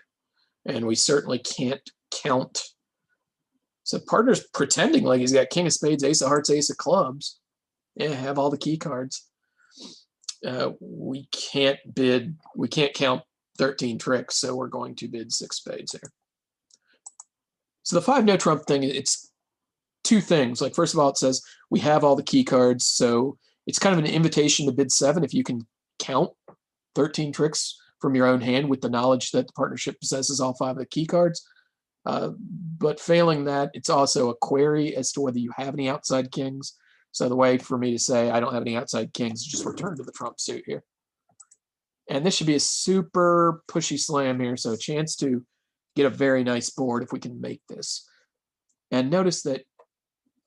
And we certainly can't count. So partner's pretending like he's got king of spades, ace of hearts, ace of clubs. Yeah, have all the key cards. We can't count 13 tricks, so we're going to bid 6 spades here. So the 5 no trump thing, it's 2 things. Like, first of all, it says we have all the key cards, so it's kind of an invitation to bid 7 if you can count 13 tricks from your own hand with the knowledge that the partnership possesses all 5 of the key cards. But failing that, it's also a query as to whether you have any outside kings. So the way for me to say I don't have any outside kings is just return to the trump suit here. And this should be a super pushy slam here, so a chance to get a very nice board if we can make this. And notice that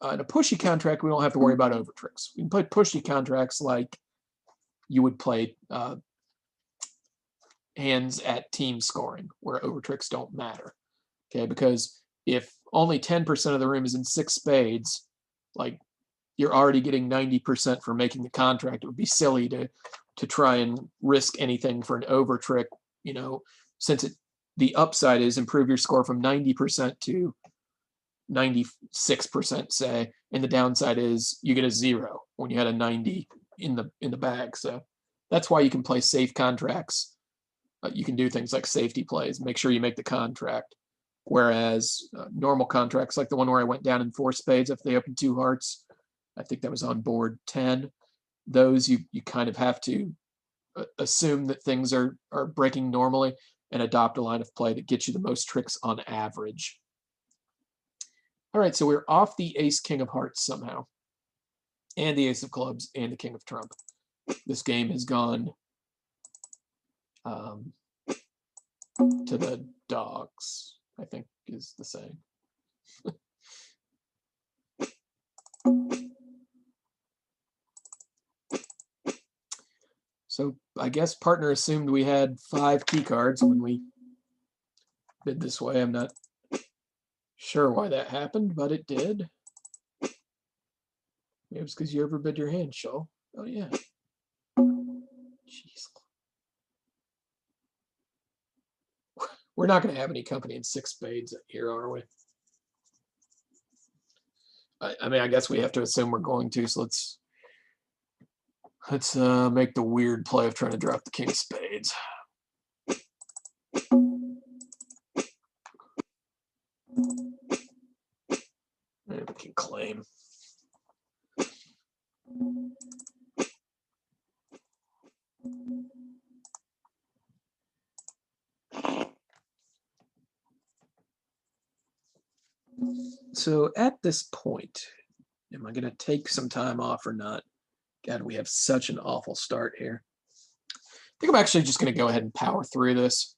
in a pushy contract, we don't have to worry about over tricks. We can play pushy contracts like you would play hands at team scoring, where over tricks don't matter. Okay, because if only 10% of the room is in 6 spades, like, you're already getting 90% for making the contract. It would be silly to try and risk anything for an over trick, you know, since the upside is improve your score from 90% to 96%, say, and the downside is you get a 0 when you had a 90 in the bag. So that's why you can play safe contracts. You can do things like safety plays, make sure you make the contract. Whereas normal contracts, like the one where I went down in 4 spades, if they open 2 hearts, I think that was on board 10. Those you kind of have to assume that things are breaking normally and adopt a line of play that gets you the most tricks on average. All right, so we're off the ace king of hearts somehow, and the ace of clubs, and the king of trump. This game has gone to the dogs, I think is the saying. So I guess partner assumed we had 5 key cards when we bid this way. I'm not sure why that happened, but it did. Maybe it was because you overbid your hand, Shaw. Oh yeah. Jeez. We're not going to have any company in 6 spades here, are we? I mean, I guess we have to assume we're going to, so let's make the weird play of trying to drop the king of spades. Maybe we can claim. So at this point, am I going to take some time off or not? God, we have such an awful start here. I think I'm actually just going to go ahead and power through this.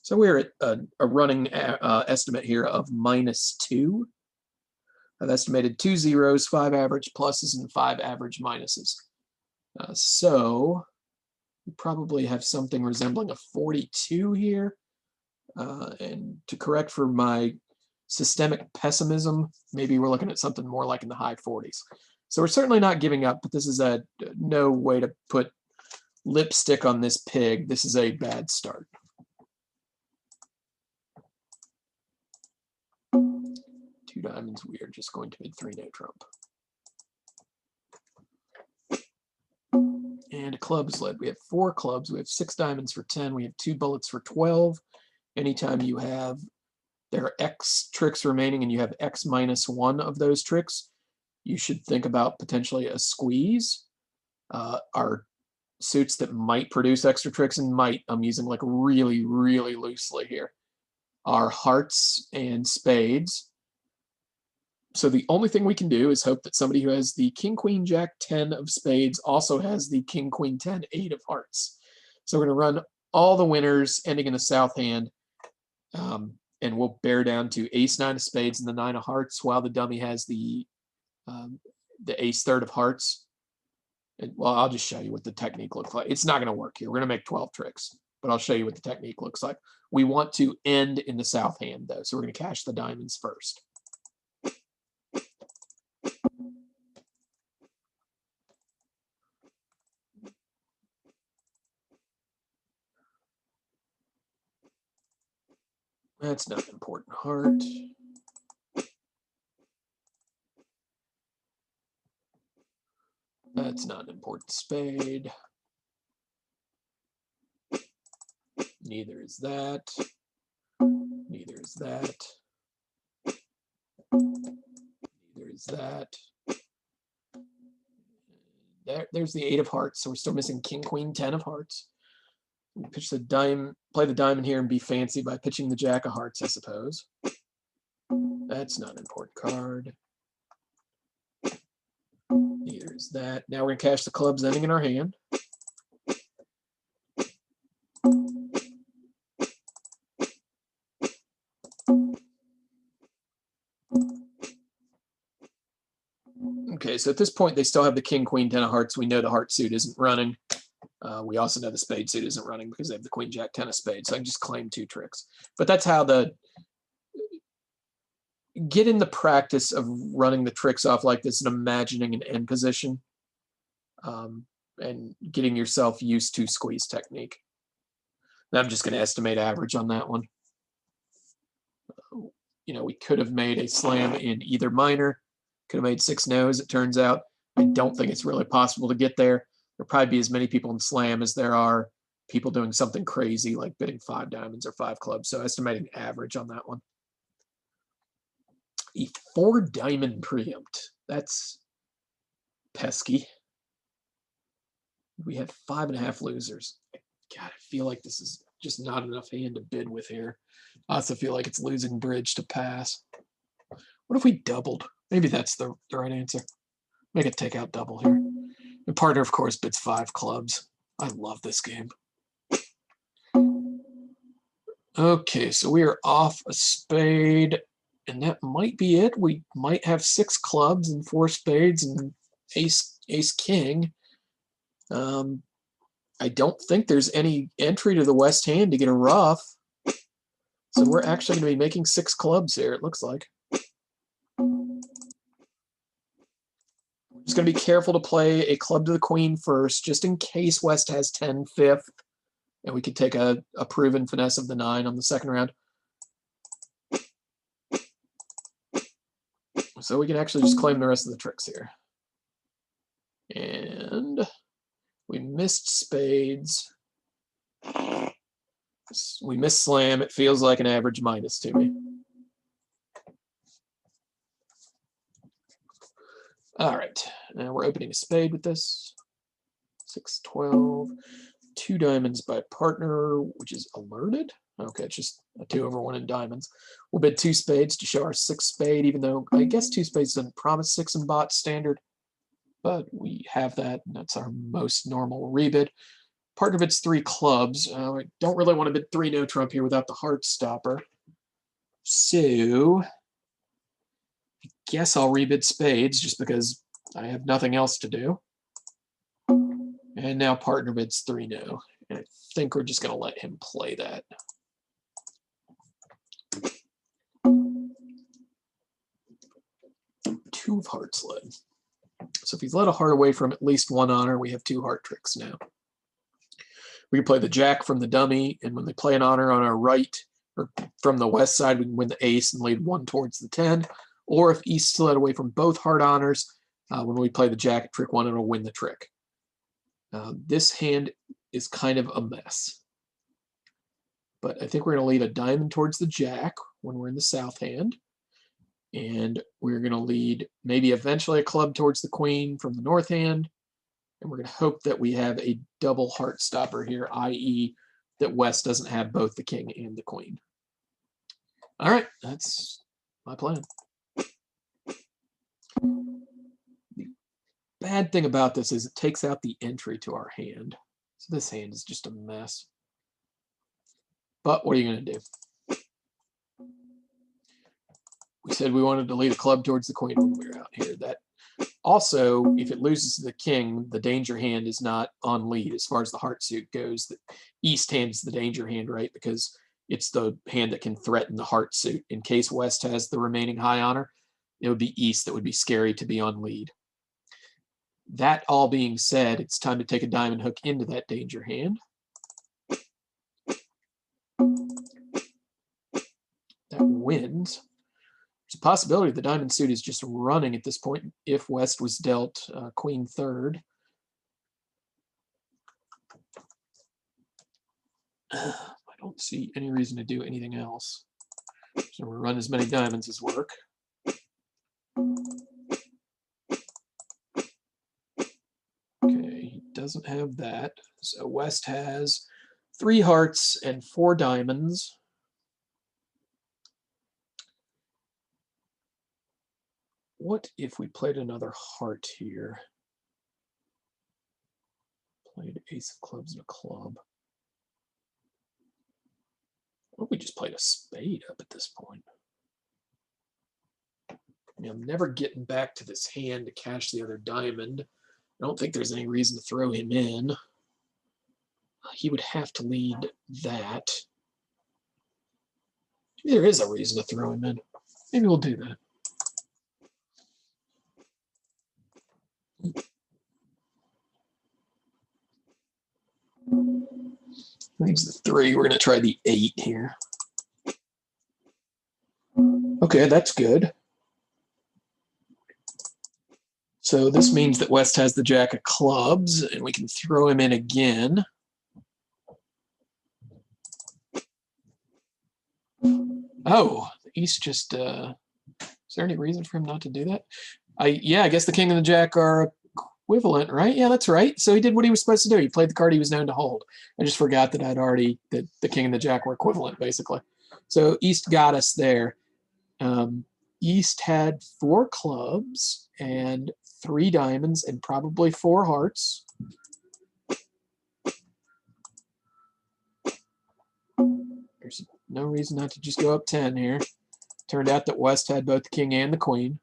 So we're at a running estimate here of -2. I've estimated 2 zeros, 5 average pluses, and 5 average minuses. So we probably have something resembling a 42 here. And to correct for my systemic pessimism, maybe we're looking at something more like in the high 40s. So we're certainly not giving up, but this is no way to put lipstick on this pig. This is a bad start. Two diamonds, we are just going to bid 3 no trump. And a clubs led. We have 4 clubs. We have 6 diamonds for 10. We have 2 bullets for 12. Anytime you have, there are X tricks remaining and you have X minus 1 of those tricks, you should think about potentially a squeeze. Our suits that might produce extra tricks, and might, I'm using like really, really loosely here, are hearts and spades. So the only thing we can do is hope that somebody who has the king, queen, jack, 10 of spades also has the king, queen, 10, 8 of hearts. So we're going to run all the winners ending in the south hand, and we'll bear down to ace, 9 of spades and the 9 of hearts, while the dummy has the ace, third of hearts. And, well, I'll just show you what the technique looks like. It's not going to work here. We're going to make 12 tricks, but I'll show you what the technique looks like. We want to end in the south hand, though, so we're going to cash the diamonds first. That's not an important heart. That's not an important spade. Neither is that. Neither is that. Neither is that. There's the 8 of hearts, so we're still missing king, queen, 10 of hearts. We pitch the dime, play the diamond here and be fancy by pitching the jack of hearts, I suppose. That's not an important card. Neither is that. Now we're going to cash the clubs ending in our hand. Okay, so at this point they still have the king, queen, 10 of hearts. We know the heart suit isn't running. We also know the spade suit isn't running because they have the queen, jack, 10 of spades. So I can just claim 2 tricks. But that's how get in the practice of running the tricks off like this and imagining an end position, and getting yourself used to squeeze technique. Now I'm just going to estimate average on that one. You know, we could have made a slam in either minor. Could have made 6 no's, it turns out. I don't think it's really possible to get there. There'll probably be as many people in slam as there are people doing something crazy like bidding 5 diamonds or 5 clubs. So estimating average on that one. A 4 diamond preempt. That's pesky. We have 5.5 losers. God, I feel like this is just not enough hand to bid with here. I also feel like it's losing bridge to pass. What if we doubled? Maybe that's the right answer. Make it take out double here. The partner, of course, bids 5 clubs. I love this game. Okay, so we are off a spade, and that might be it. We might have 6 clubs and 4 spades and ace king. I don't think there's any entry to the west hand to get a rough. So we're actually going to be making 6 clubs here, it looks like. Just going to be careful to play a club to the queen first, just in case West has 10 fifth, and we could take a proven finesse of the 9 on the second round. So we can actually just claim the rest of the tricks here. And we missed spades. We missed slam. It feels like an average minus to me. All right, now we're opening a spade with this. 6, 12, 2 diamonds by partner, which is alerted. Okay, it's just a 2/1 in diamonds. We'll bid 2 spades to show our 6th spade, even though I guess 2 spades doesn't promise 6 in bot standard, but we have that, and that's our most normal rebid. Partner bids 3 clubs. I don't really want to bid 3 no trump here without the heart stopper. So I guess I'll rebid spades just because I have nothing else to do. And now partner bids 3 no. And I think we're just going to let him play that. Two of hearts led. So if he's let a heart away from at least 1 honor, we have 2 heart tricks now. We can play the jack from the dummy, and when they play an honor on our right, or from the west side, we can win the ace and lead 1 towards the 10. Or if East's led away from both heart honors, when we play the jack at trick 1, it'll win the trick. This hand is kind of a mess. But I think we're going to lead a diamond towards the jack when we're in the south hand. And we're going to lead maybe eventually a club towards the queen from the north hand. And we're going to hope that we have a double heart stopper here, i.e. that West doesn't have both the king and the queen. All right, that's my plan. The bad thing about this is it takes out the entry to our hand. So this hand is just a mess. But what are you going to do? We said we wanted to lead a club towards the queen when we were out here. That also, if it loses to the king, the danger hand is not on lead as far as the heart suit goes. The east hand is the danger hand, right? Because it's the hand that can threaten the heart suit. In case West has the remaining high honor, it would be east that would be scary to be on lead. That all being said, it's time to take a diamond hook into that danger hand. That wins. There's a possibility the diamond suit is just running at this point if West was dealt queen third. I don't see any reason to do anything else. So we'll run as many diamonds as work. Okay, he doesn't have that. So West has 3 hearts and 4 diamonds. What if we played another heart here? Played ace of clubs and a club. What if we just played a spade up at this point? I mean, I'm never getting back to this hand to cash the other diamond. I don't think there's any reason to throw him in. He would have to lead that. Maybe there is a reason to throw him in. Maybe we'll do that. Leaves the 3. We're going to try the 8 here. Okay, that's good. So this means that West has the jack of clubs, and we can throw him in again. Oh, East just, is there any reason for him not to do that? Yeah, I guess the king and the jack are equivalent, right? Yeah, that's right. So he did what he was supposed to do. He played the card he was known to hold. I just forgot that that the king and the jack were equivalent, basically. So East got us there. East had 4 clubs and 3 diamonds and probably 4 hearts. There's no reason not to just go up 10 here. Turned out that West had both the king and the queen.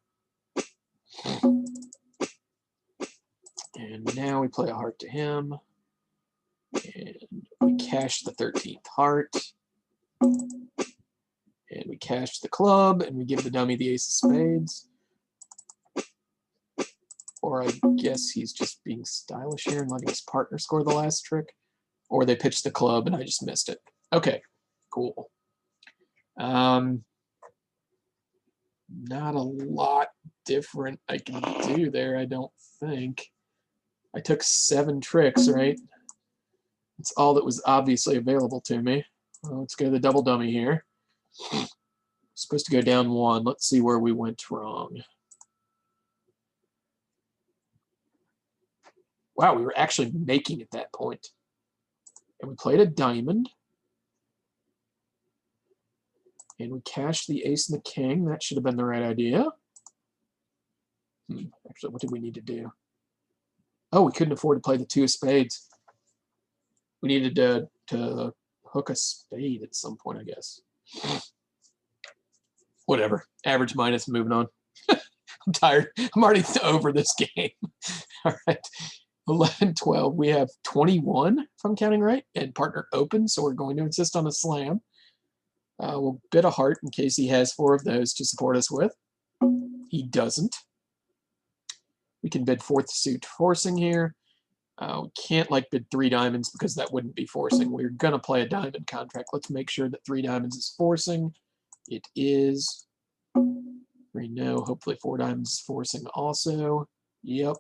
And now we play a heart to him. And we cash the 13th heart. And we cash the club, and we give the dummy the ace of spades. Or I guess he's just being stylish here and letting his partner score the last trick. Or they pitched the club, and I just missed it. Okay, cool. Not a lot different I can do there, I don't think. I took 7 tricks, right? It's all that was obviously available to me. Well, let's go to the double dummy here. Supposed to go down 1. Let's see where we went wrong. Wow, we were actually making at that point. And we played a diamond. And we cashed the ace and the king. That should have been the right idea. Actually, what did we need to do? Oh, we couldn't afford to play the 2 of spades. We needed to hook a spade at some point, I guess. Whatever. Average minus, moving on. I'm tired. I'm already over this game. All right. 11, 12. We have 21, if I'm counting right, and partner open, so we're going to insist on a slam. We'll bid a heart in case he has 4 of those to support us with. He doesn't. We can bid 4th suit forcing here. We can't bid 3 diamonds because that wouldn't be forcing. We're going to play a diamond contract. Let's make sure that 3 diamonds is forcing. It is. We know hopefully 4 diamonds is forcing also. Yep.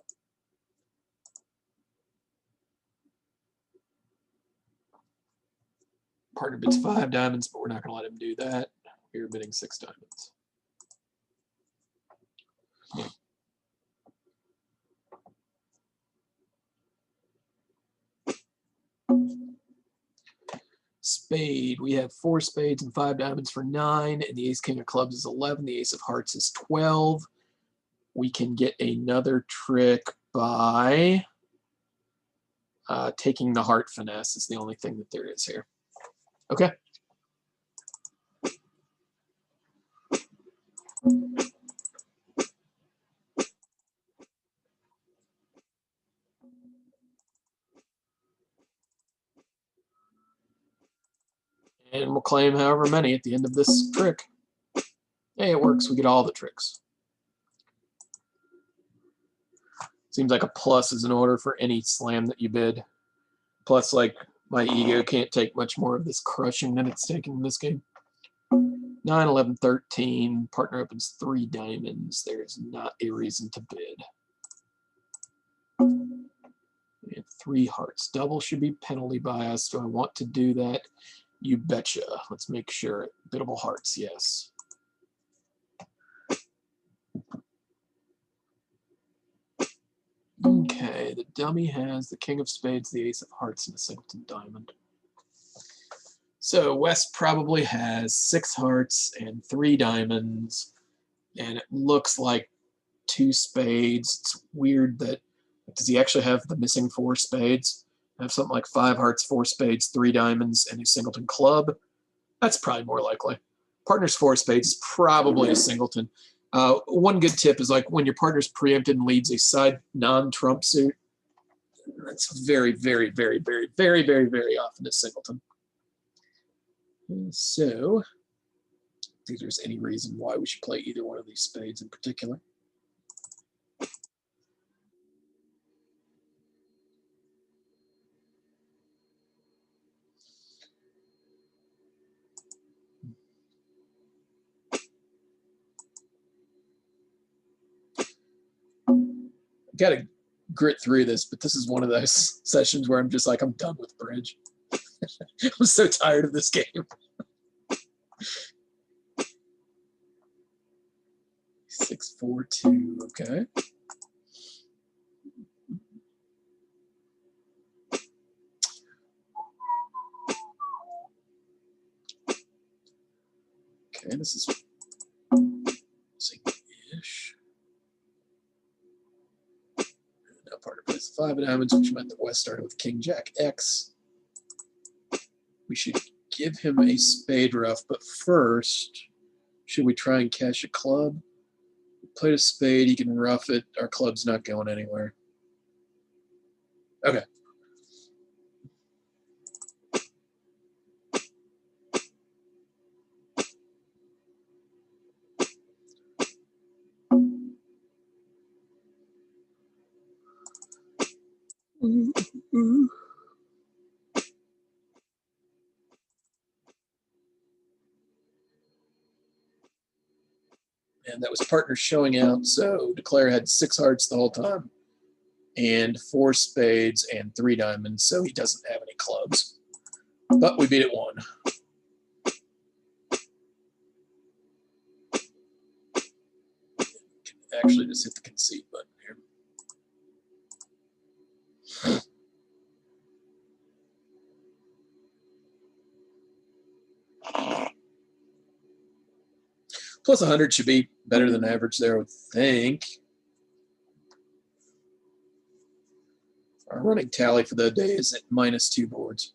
Partner bids 5 diamonds, but we're not going to let him do that. We're bidding 6 diamonds. Spade. We have 4 spades and 5 diamonds for 9, and the ace king of clubs is 11. The ace of hearts is 12. We can get another trick by taking the heart finesse is the only thing that there is here. Okay. And we'll claim however many at the end of this trick. Hey, it works. We get all the tricks. Seems like a plus is in order for any slam that you bid. Plus, like, my ego can't take much more of this crushing that it's taking in this game. 9, 11, 13. Partner opens 3 diamonds. There's not a reason to bid. We have 3 hearts. Double should be penalty bias. Do I want to do that? You betcha. Let's make sure. Biddable hearts, yes. Okay, the dummy has the king of spades, the ace of hearts, and a singleton diamond. So West probably has 6 hearts and 3 diamonds, and it looks like 2 spades. It's weird that, does he actually have the missing 4 spades? I have something like 5 hearts, 4 spades, 3 diamonds, and a singleton club. That's probably more likely. Partner's 4 spades is probably a singleton. One good tip is, like, when your partner's preempted and leads a side non-trump suit, that's very, very, very, very, very, very, very often a singleton. So, I think there's any reason why we should play either one of these spades in particular. Got to grit through this, but this is one of those sessions where I'm just like, I'm done with bridge. I'm so tired of this game. 6, 4, 2. Okay. Okay, this is ish. Now partner plays 5 of diamonds, which meant that West started with King Jack X. We should give him a spade rough, but first, should we try and cash a club? We played a spade, he can rough it. Our club's not going anywhere. Okay. And that was partner showing out, so Declare had 6 hearts the whole time, and 4 spades and 3 diamonds, so he doesn't have any clubs. But we beat it 1. Actually, just hit the concede button here. Plus 100 should be better than average there, I would think. Our running tally for the day is at -2 boards.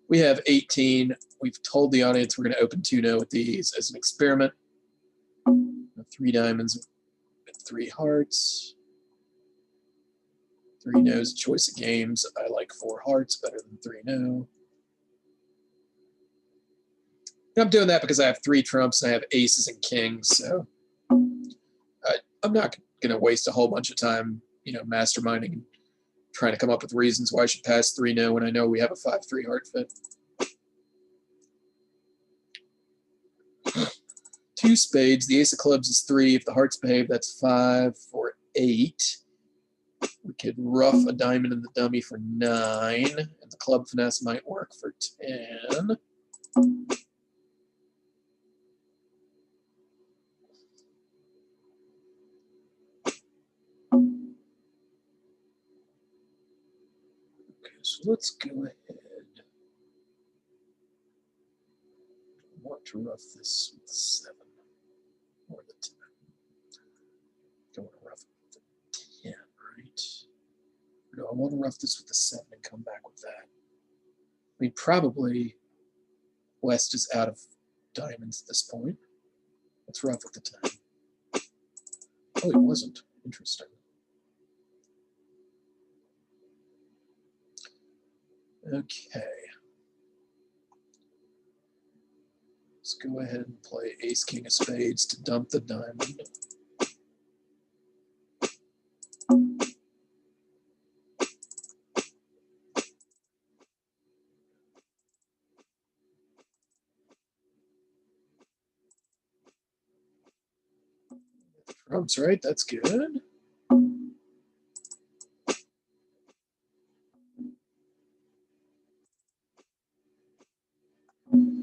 We have 18. We've told the audience we're going to open 2-0 with these as an experiment. 3 diamonds and 3 hearts. 3 no's, choice of games. I like 4 hearts better than 3 no. I'm doing that because I have 3 trumps and I have aces and kings, so I'm not going to waste a whole bunch of time, masterminding and trying to come up with reasons why I should pass 3 no when I know we have a 5-3 heart fit. 2 spades. The ace of clubs is 3. If the hearts behave, that's 5 for 8. We could rough a diamond in the dummy for 9, and the club finesse might work for 10. So let's go ahead. I want to rough this with the 7 or the 10. Don't want to rough it with the 10, right? No, I want to rough this with the 7 and come back with that. I mean, probably West is out of diamonds at this point. Let's rough with the 10. Oh, it wasn't. Interesting. Okay. Let's go ahead and play Ace, King of Spades to dump the diamond. Trumps, right? That's good.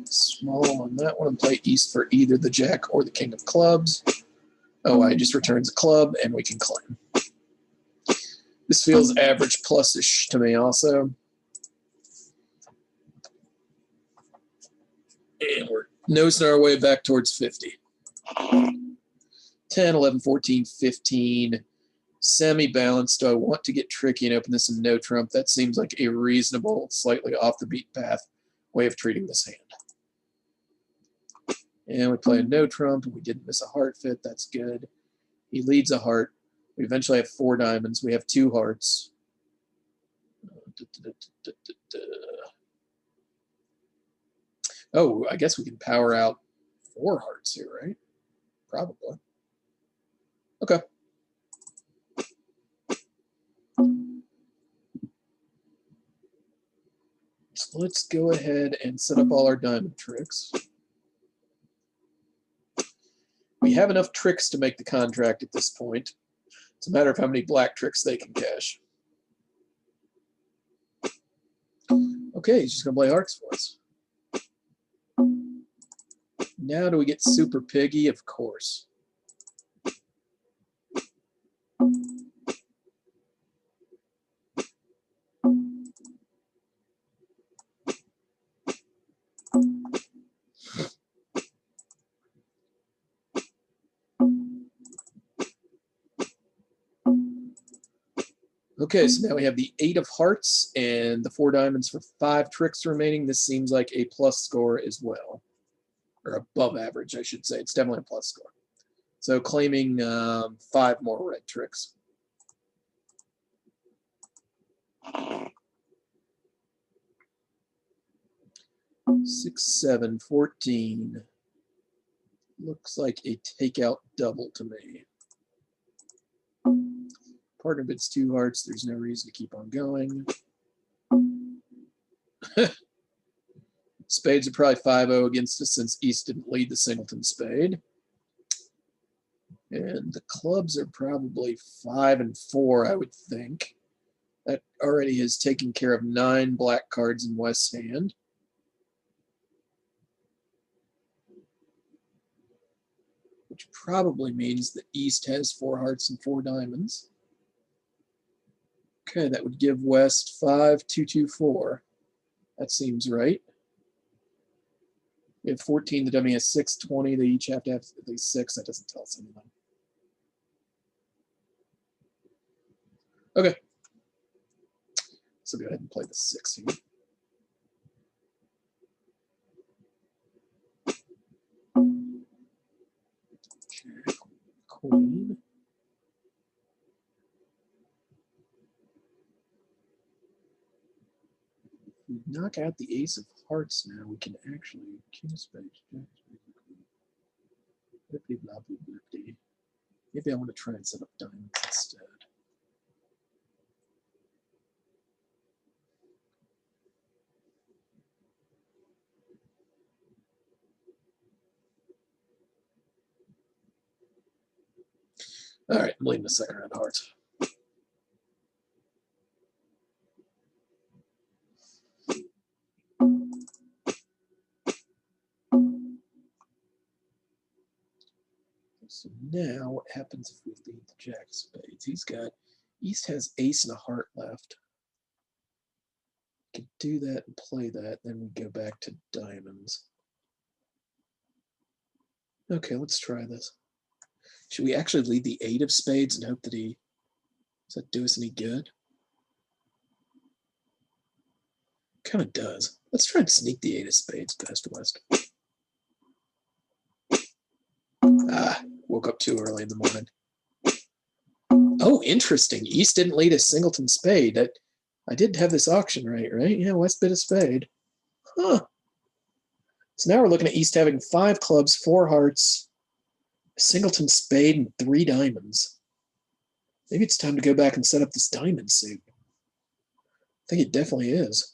Small on that one. Play East for either the Jack or the King of Clubs. Oh, I just returns a club, and we can claim. This feels average plus-ish to me also. And we're nosing our way back towards 50. 10, 11, 14, 15. Semi-balanced. Do I want to get tricky and open this in no trump? That seems like a reasonable, slightly off the beat path way of treating this hand. And we play a no trump. We didn't miss a heart fit. That's good. He leads a heart. We eventually have 4 diamonds. We have 2 hearts. Oh, I guess we can power out 4 hearts here, right? Probably. Okay. So let's go ahead and set up all our diamond tricks. We have enough tricks to make the contract at this point. It's a matter of how many black tricks they can cash. Okay, he's just going to play hearts for us. Now do we get super piggy? Of course. Okay, so now we have the 8 of hearts and the 4 diamonds for 5 tricks remaining. This seems like a plus score as well. Or above average, I should say. It's definitely a plus score. So claiming 5 more red tricks. 6, 7, 14. Looks like a takeout double to me. Partner bids 2 hearts. There's no reason to keep on going. Spades are probably 5-0 against us since East didn't lead the singleton spade. And the clubs are probably 5 and 4, I would think. That already has taken care of 9 black cards in West's hand. Which probably means that East has 4 hearts and 4 diamonds. Okay, that would give West 5, 2, 2, 4. That seems right. We have 14. The dummy has 6, 20. They each have to have at least 6. That doesn't tell us anything. Okay. So go ahead and play the 6 here. Jack, Queen. If we knock out the Ace of Hearts now, we can actually King of Spades, Jack of Spades, blah, blah, blah, blah. Maybe I want to try and set up diamonds instead. All right, I'm leaving the second round hearts. So now what happens if we lead the jack of spades? East has ace and a heart left. Could do that and play that, then we go back to diamonds. Okay, let's try this. Should we actually lead the 8 of spades and hope that does that do us any good? Kind of does. Let's try and sneak the 8 of spades past West. Woke up too early in the morning. Oh, interesting. East didn't lead a singleton spade. I did have this auction right? Yeah, West bid a spade. Huh. So now we're looking at East having 5 clubs, 4 hearts, a singleton spade, and 3 diamonds. Maybe it's time to go back and set up this diamond suit. I think it definitely is.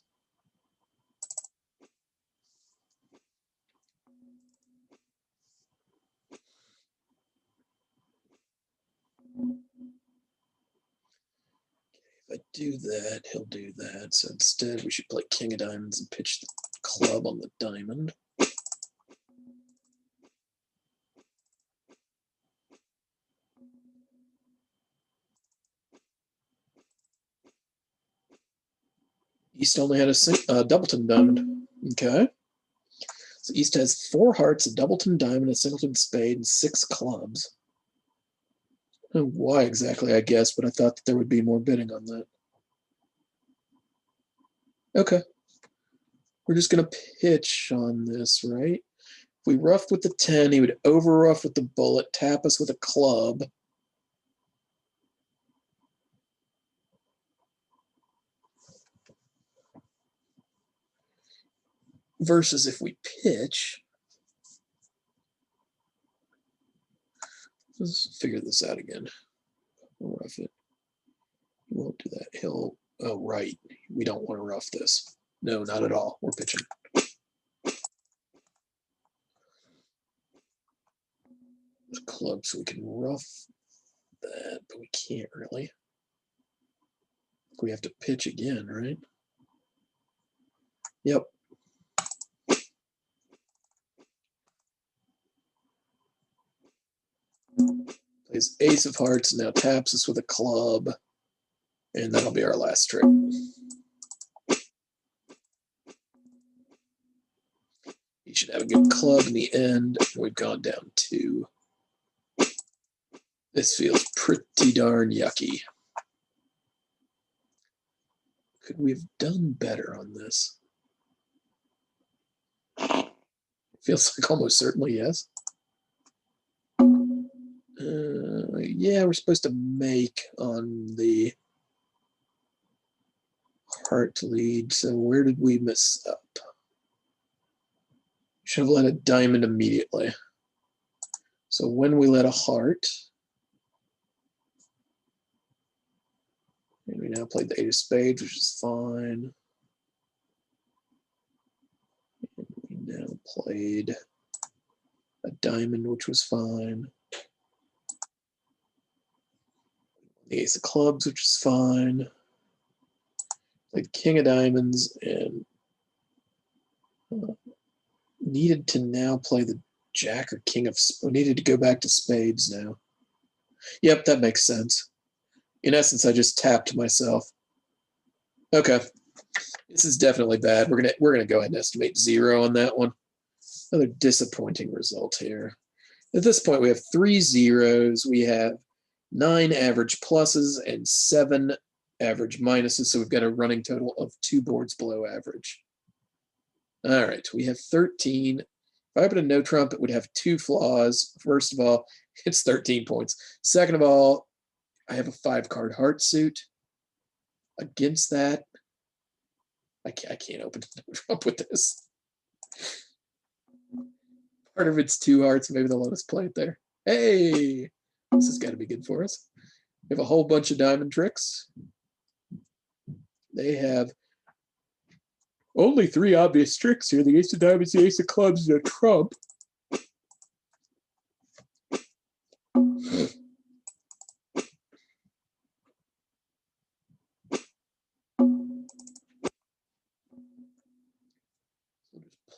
If I do that, he'll do that. So instead, we should play king of diamonds and pitch the club on the diamond. East only had a doubleton diamond. Okay. So East has 4 hearts, a doubleton diamond, a singleton spade, and 6 clubs. I don't know why exactly, I guess, but I thought that there would be more bidding on that. Okay. We're just going to pitch on this, right? If we rough with the 10, he would over rough with the bullet, tap us with a club. Versus if we pitch, let's figure this out again. We'll rough it. He won't do that. He'll, oh, right. We don't want to rough this. No, not at all. We're pitching. The club, so we can rough that, but we can't really. We have to pitch again, right? Yep. Plays ace of hearts, now taps us with a club, and that'll be our last trick. He should have a good club in the end. We've gone down 2. This feels pretty darn yucky. Could we have done better on this? Feels like almost certainly yes. Yeah, we're supposed to make on the heart lead. So where did we mess up? Should have let a diamond immediately. So when we let a heart, and we now played the 8 of spades, which is fine. And we now played a diamond, which was fine. The ace of clubs, which is fine. Played king of diamonds and needed to now play the jack or king of, needed to go back to spades now. Yep, that makes sense. In essence, I just tapped myself. Okay, this is definitely bad. We're gonna go ahead and estimate 0 on that one. Another disappointing result here. At this point, we have 3 zeros. We have 9 average pluses and 7 average minuses. So we've got a running total of 2 boards below average. All right, we have 13. If I open a no trump, it would have 2 flaws. First of all, it's 13 points. Second of all, I have a 5-card heart suit. Against that, I can't open a no trump with this. Part of it's 2 hearts. Maybe they'll let us play it there. Hey, this has got to be good for us. We have a whole bunch of diamond tricks. They have only 3 obvious tricks here. The ace of diamonds, the ace of clubs, and a trump.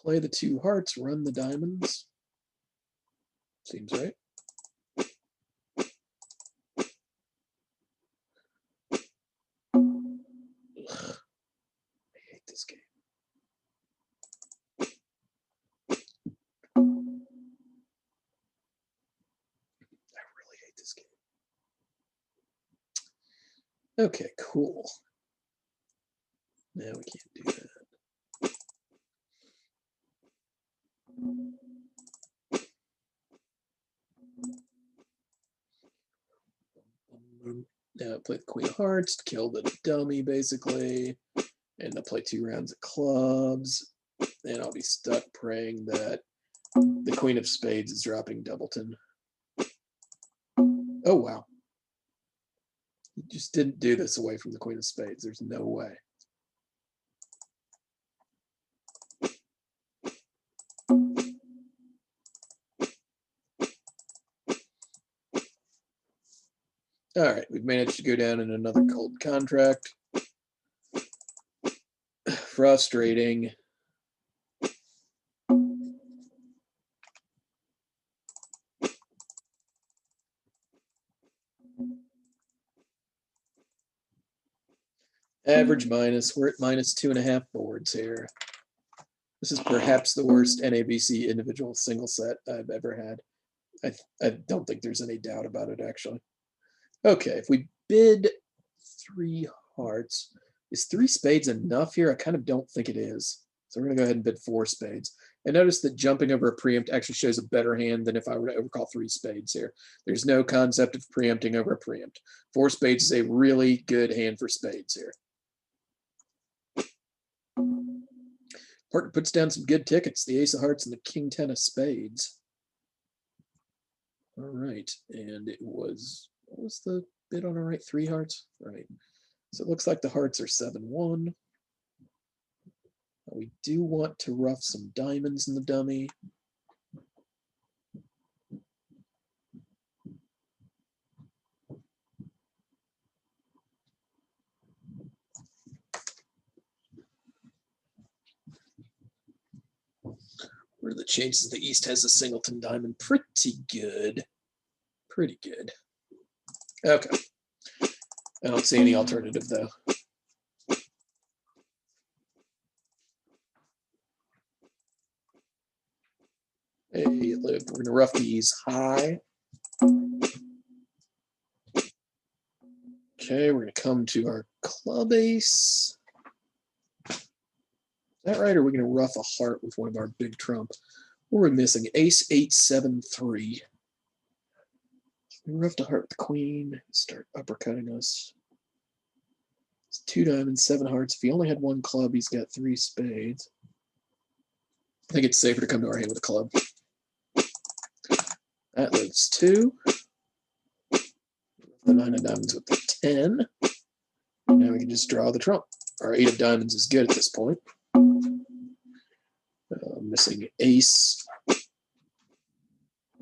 Play the 2 hearts, run the diamonds. Seems right. Okay, cool. Now we can't do that. Now play the Queen of Hearts to kill the dummy, basically. And I'll play 2 rounds of clubs. And I'll be stuck praying that the Queen of Spades is dropping Doubleton. Oh, wow. He just didn't do this away from the Queen of Spades. There's no way. All right, we've managed to go down in another cold contract. Frustrating. Average minus. We're at minus 2.5 boards here. This is perhaps the worst NABC individual single set I've ever had. I don't think there's any doubt about it, actually. Okay, if we bid 3 hearts, is 3 spades enough here? I kind of don't think it is. So we're going to go ahead and bid 4 spades. And notice that jumping over a preempt actually shows a better hand than if I were to overcall 3 spades here. There's no concept of preempting over a preempt. 4 spades is a really good hand for spades here. Partner puts down some good tickets, the ace of hearts and the king 10 of spades. All right, and it was, what was the bid on our right? 3 hearts? Right. So it looks like the hearts are 7-1. We do want to rough some diamonds in the dummy. What are the chances the East has a singleton diamond? Pretty good. Pretty good. Okay. I don't see any alternative, though. Hey, look, we're going to rough these high. Okay, we're going to come to our club ace. Is that right? Or are we going to rough a heart with one of our big trump? What are we missing? Ace 8, 7, 3. We roughed a heart with the queen. Start uppercutting us. It's 2 diamonds, 7 hearts. If he only had 1 club, he's got 3 spades. I think it's safer to come to our hand with a club. That leaves 2. The 9 of diamonds with the 10. Now we can just draw the trump. Our 8 of diamonds is good at this point. Missing ace.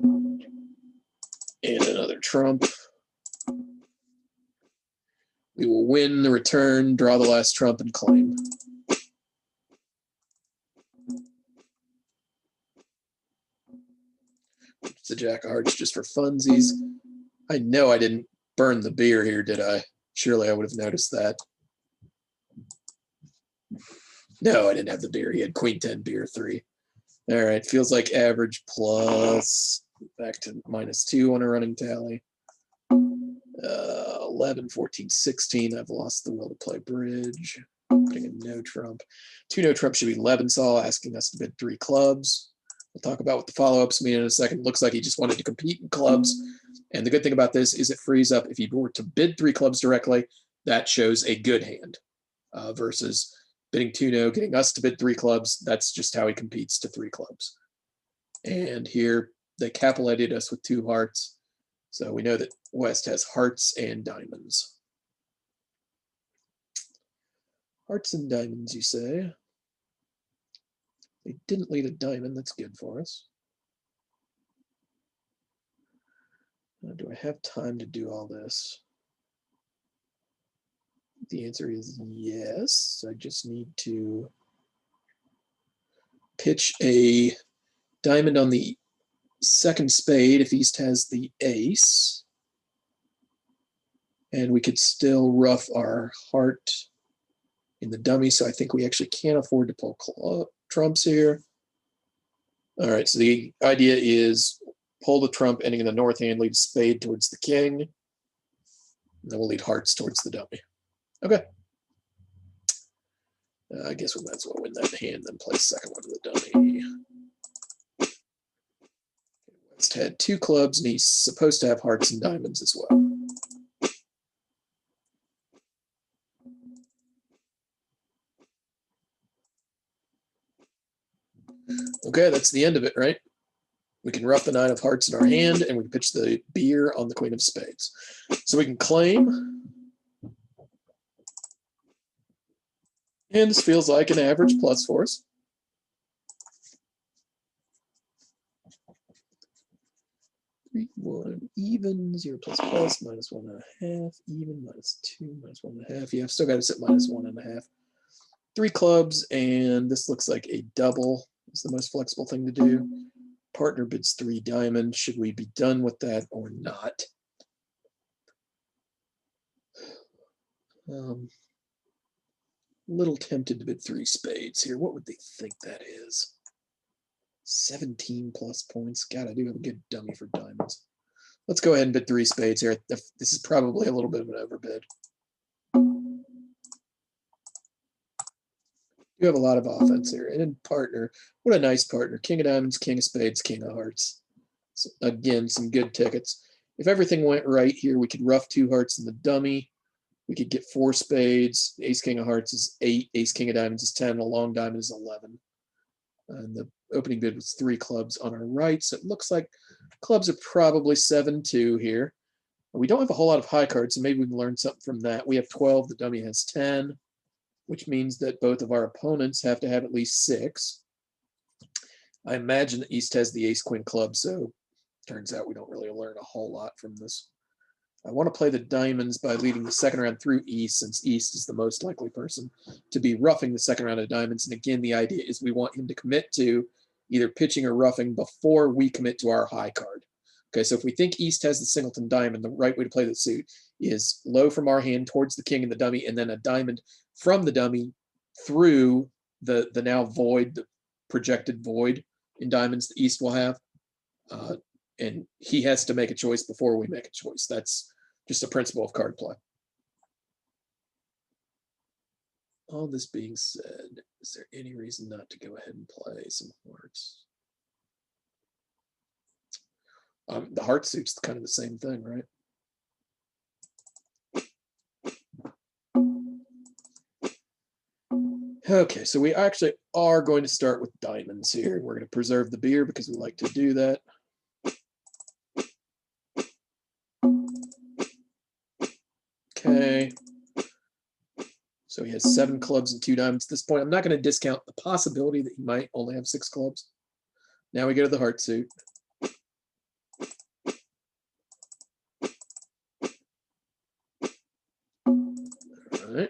And another trump. We will win the return, draw the last trump, and claim. It's the jack of hearts just for funsies. I know I didn't burn the beer here, did I? Surely I would have noticed that. No, I didn't have the beer. He had queen 10, beer 3. All right, feels like average plus, back to -2 on a running tally. 11, 14, 16. I've lost the will to play bridge. Putting a no trump. 2 no trump should be Levensaw, asking us to bid 3 clubs. We'll talk about what the follow-ups mean in a second. Looks like he just wanted to compete in clubs. And the good thing about this is it frees up, if he were to bid 3 clubs directly, that shows a good hand versus bidding 2 no, getting us to bid 3 clubs. That's just how he competes to 3 clubs. And here they capillated us with 2 hearts. So we know that West has hearts and diamonds. Hearts and diamonds, you say? They didn't lead a diamond. That's good for us. Now, do I have time to do all this? The answer is yes. I just need to pitch a diamond on the second spade if East has the ace. And we could still rough our heart in the dummy, so I think we actually can't afford to pull trumps here. All right, so the idea is pull the trump ending in the north hand, lead spade towards the king. And then we'll lead hearts towards the dummy. Okay. I guess we might as well win that hand, then play second one to the dummy. West had 2 clubs, and he's supposed to have hearts and diamonds as well. Okay, that's the end of it, right? We can ruff the 9 of hearts in our hand, and we can pitch the beer on the queen of spades. So we can claim. And this feels like an average plus for us. Three, 1, even, 0 plus plus, minus 1.5, even, minus 2, minus 1.5. Yeah, I've still got to set minus 1.5. 3 clubs, and this looks like a double. It's the most flexible thing to do. Partner bids 3 diamonds. Should we be done with that or not? Little tempted to bid 3 spades here. What would they think that is? 17 plus points. God, I do have a good dummy for diamonds. Let's go ahead and bid 3 spades here. This is probably a little bit of an overbid. You have a lot of offense here. And in partner, what a nice partner. King of diamonds, king of spades, king of hearts. So again, some good tickets. If everything went right here, we could ruff 2 hearts in the dummy. We could get 4 spades. Ace king of hearts is 8. Ace king of diamonds is 10. A long diamond is 11. And the opening bid was 3 clubs on our right. So it looks like clubs are probably 7-2 here. We don't have a whole lot of high cards, so maybe we can learn something from that. We have 12. The dummy has 10, which means that both of our opponents have to have at least 6. I imagine the East has the ace queen club, so turns out we don't really learn a whole lot from this. I want to play the diamonds by leading the second round through East, since East is the most likely person to be roughing the second round of diamonds. And again, the idea is we want him to commit to either pitching or roughing before we commit to our high card. Okay, so if we think East has the singleton diamond, the right way to play the suit is low from our hand towards the king and the dummy, and then a diamond from the dummy through the now void, the projected void in diamonds the East will have. And he has to make a choice before we make a choice. That's just a principle of card play. All this being said, is there any reason not to go ahead and play some hearts? The heart suit's kind of the same thing, right? Okay, so we actually are going to start with diamonds here. We're going to preserve the beer because we like to do that. Okay. So he has 7 clubs and 2 diamonds at this point. I'm not going to discount the possibility that he might only have 6 clubs. Now we go to the heart suit. All right.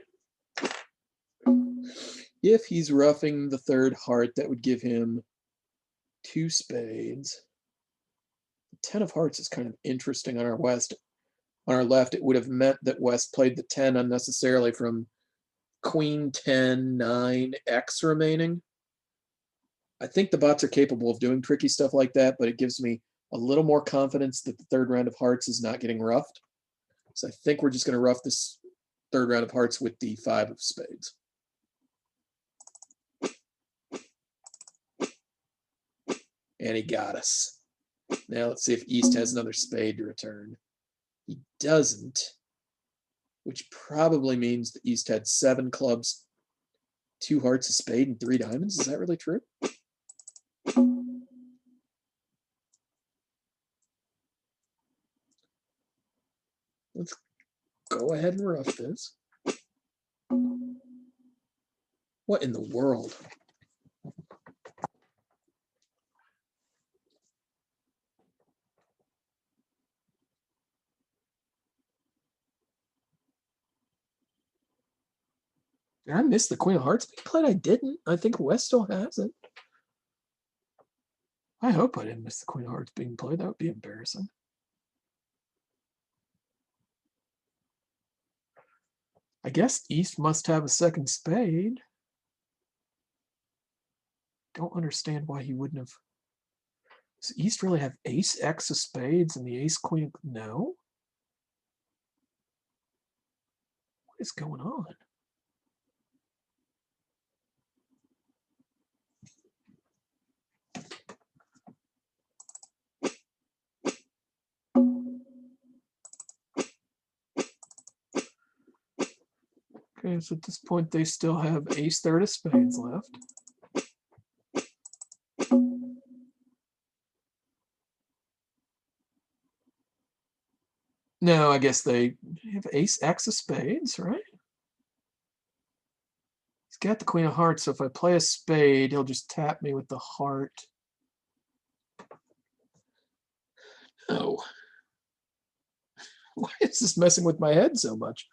If he's roughing the 3rd heart, that would give him 2 spades. The 10 of hearts is kind of interesting on our west. On our left, it would have meant that West played the 10 unnecessarily from Queen 10, 9, X remaining. I think the bots are capable of doing tricky stuff like that, but it gives me a little more confidence that the 3rd round of hearts is not getting roughed. So I think we're just going to rough this 3rd round of hearts with the 5 of spades. And he got us. Now let's see if East has another spade to return. He doesn't, which probably means that East had 7 clubs, 2 hearts, a spade, and 3 diamonds. Is that really true? Let's go ahead and rough this. What in the world? Did I miss the Queen of Hearts being played? I didn't. I think West still has it. I hope I didn't miss the Queen of Hearts being played. That would be embarrassing. I guess East must have a 2nd spade. Don't understand why he wouldn't have. Does East really have ace X of spades and the ace queen? No. is going on? Okay, so at this point they still have ace third of spades left. No, I guess they have ace X of spades, right? He's got the queen of hearts, so if I play a spade, he'll just tap me with the heart. No. Why is this messing with my head so much?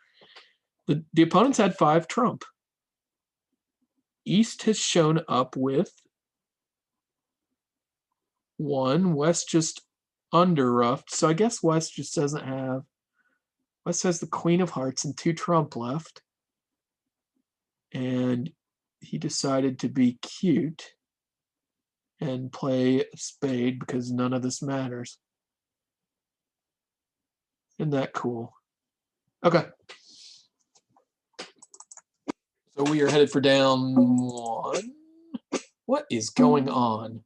The opponents had 5 trump. East has shown up with 1. West just under-ruffed. So I guess West just doesn't have... West has the queen of hearts and 2 trump left. And he decided to be cute and play a spade because none of this matters. Isn't that cool? Okay. So we are headed for down 1. What is going on?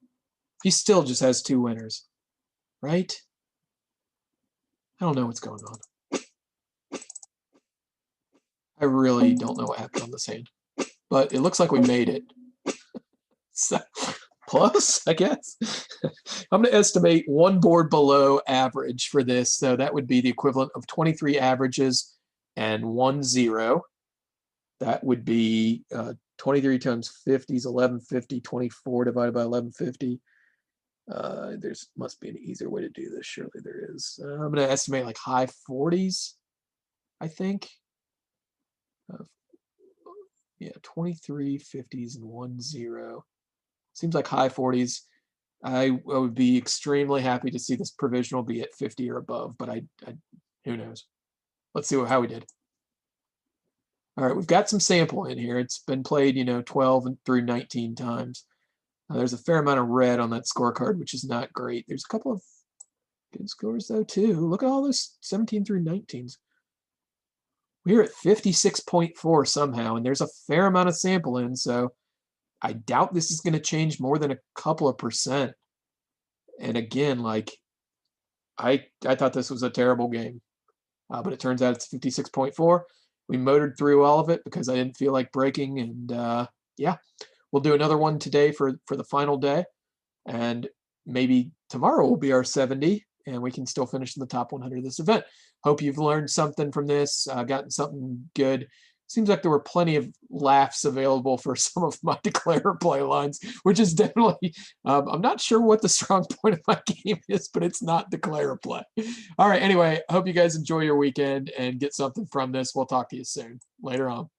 He still just has 2 winners, right? I don't know what's going on. I really don't know what happened on this hand, but it looks like we made it. So, plus, I guess. I'm going to estimate 1 board below average for this, so that would be the equivalent of 23 averages and 1 0. That would be 23 times 50 is 1150. 24 divided by 1150. There's must be an easier way to do this. Surely there is. I'm going to estimate like high 40s, I think. Yeah, 23 50s and 1 0. Seems like high 40s. I would be extremely happy to see this provisional be at 50 or above, but I who knows. Let's see how we did. All right, we've got some sample in here. It's been played, 12 through 19 times. There's a fair amount of red on that scorecard, which is not great. There's a couple of good scores, though, too. Look at all this 17 through 19s. We're at 56.4 somehow, and there's a fair amount of sample in, so I doubt this is going to change more than a couple of percent. And again, I thought this was a terrible game, but it turns out it's 56.4. We motored through all of it because I didn't feel like breaking, and yeah, we'll do another one today for the final day, and maybe tomorrow will be our 70, and we can still finish in the top 100 of this event. Hope you've learned something from this, gotten something good. Seems like there were plenty of laughs available for some of my declare play lines, which is definitely, I'm not sure what the strong point of my game is, but it's not declare play. All right, anyway, I hope you guys enjoy your weekend and get something from this. We'll talk to you soon. Later on.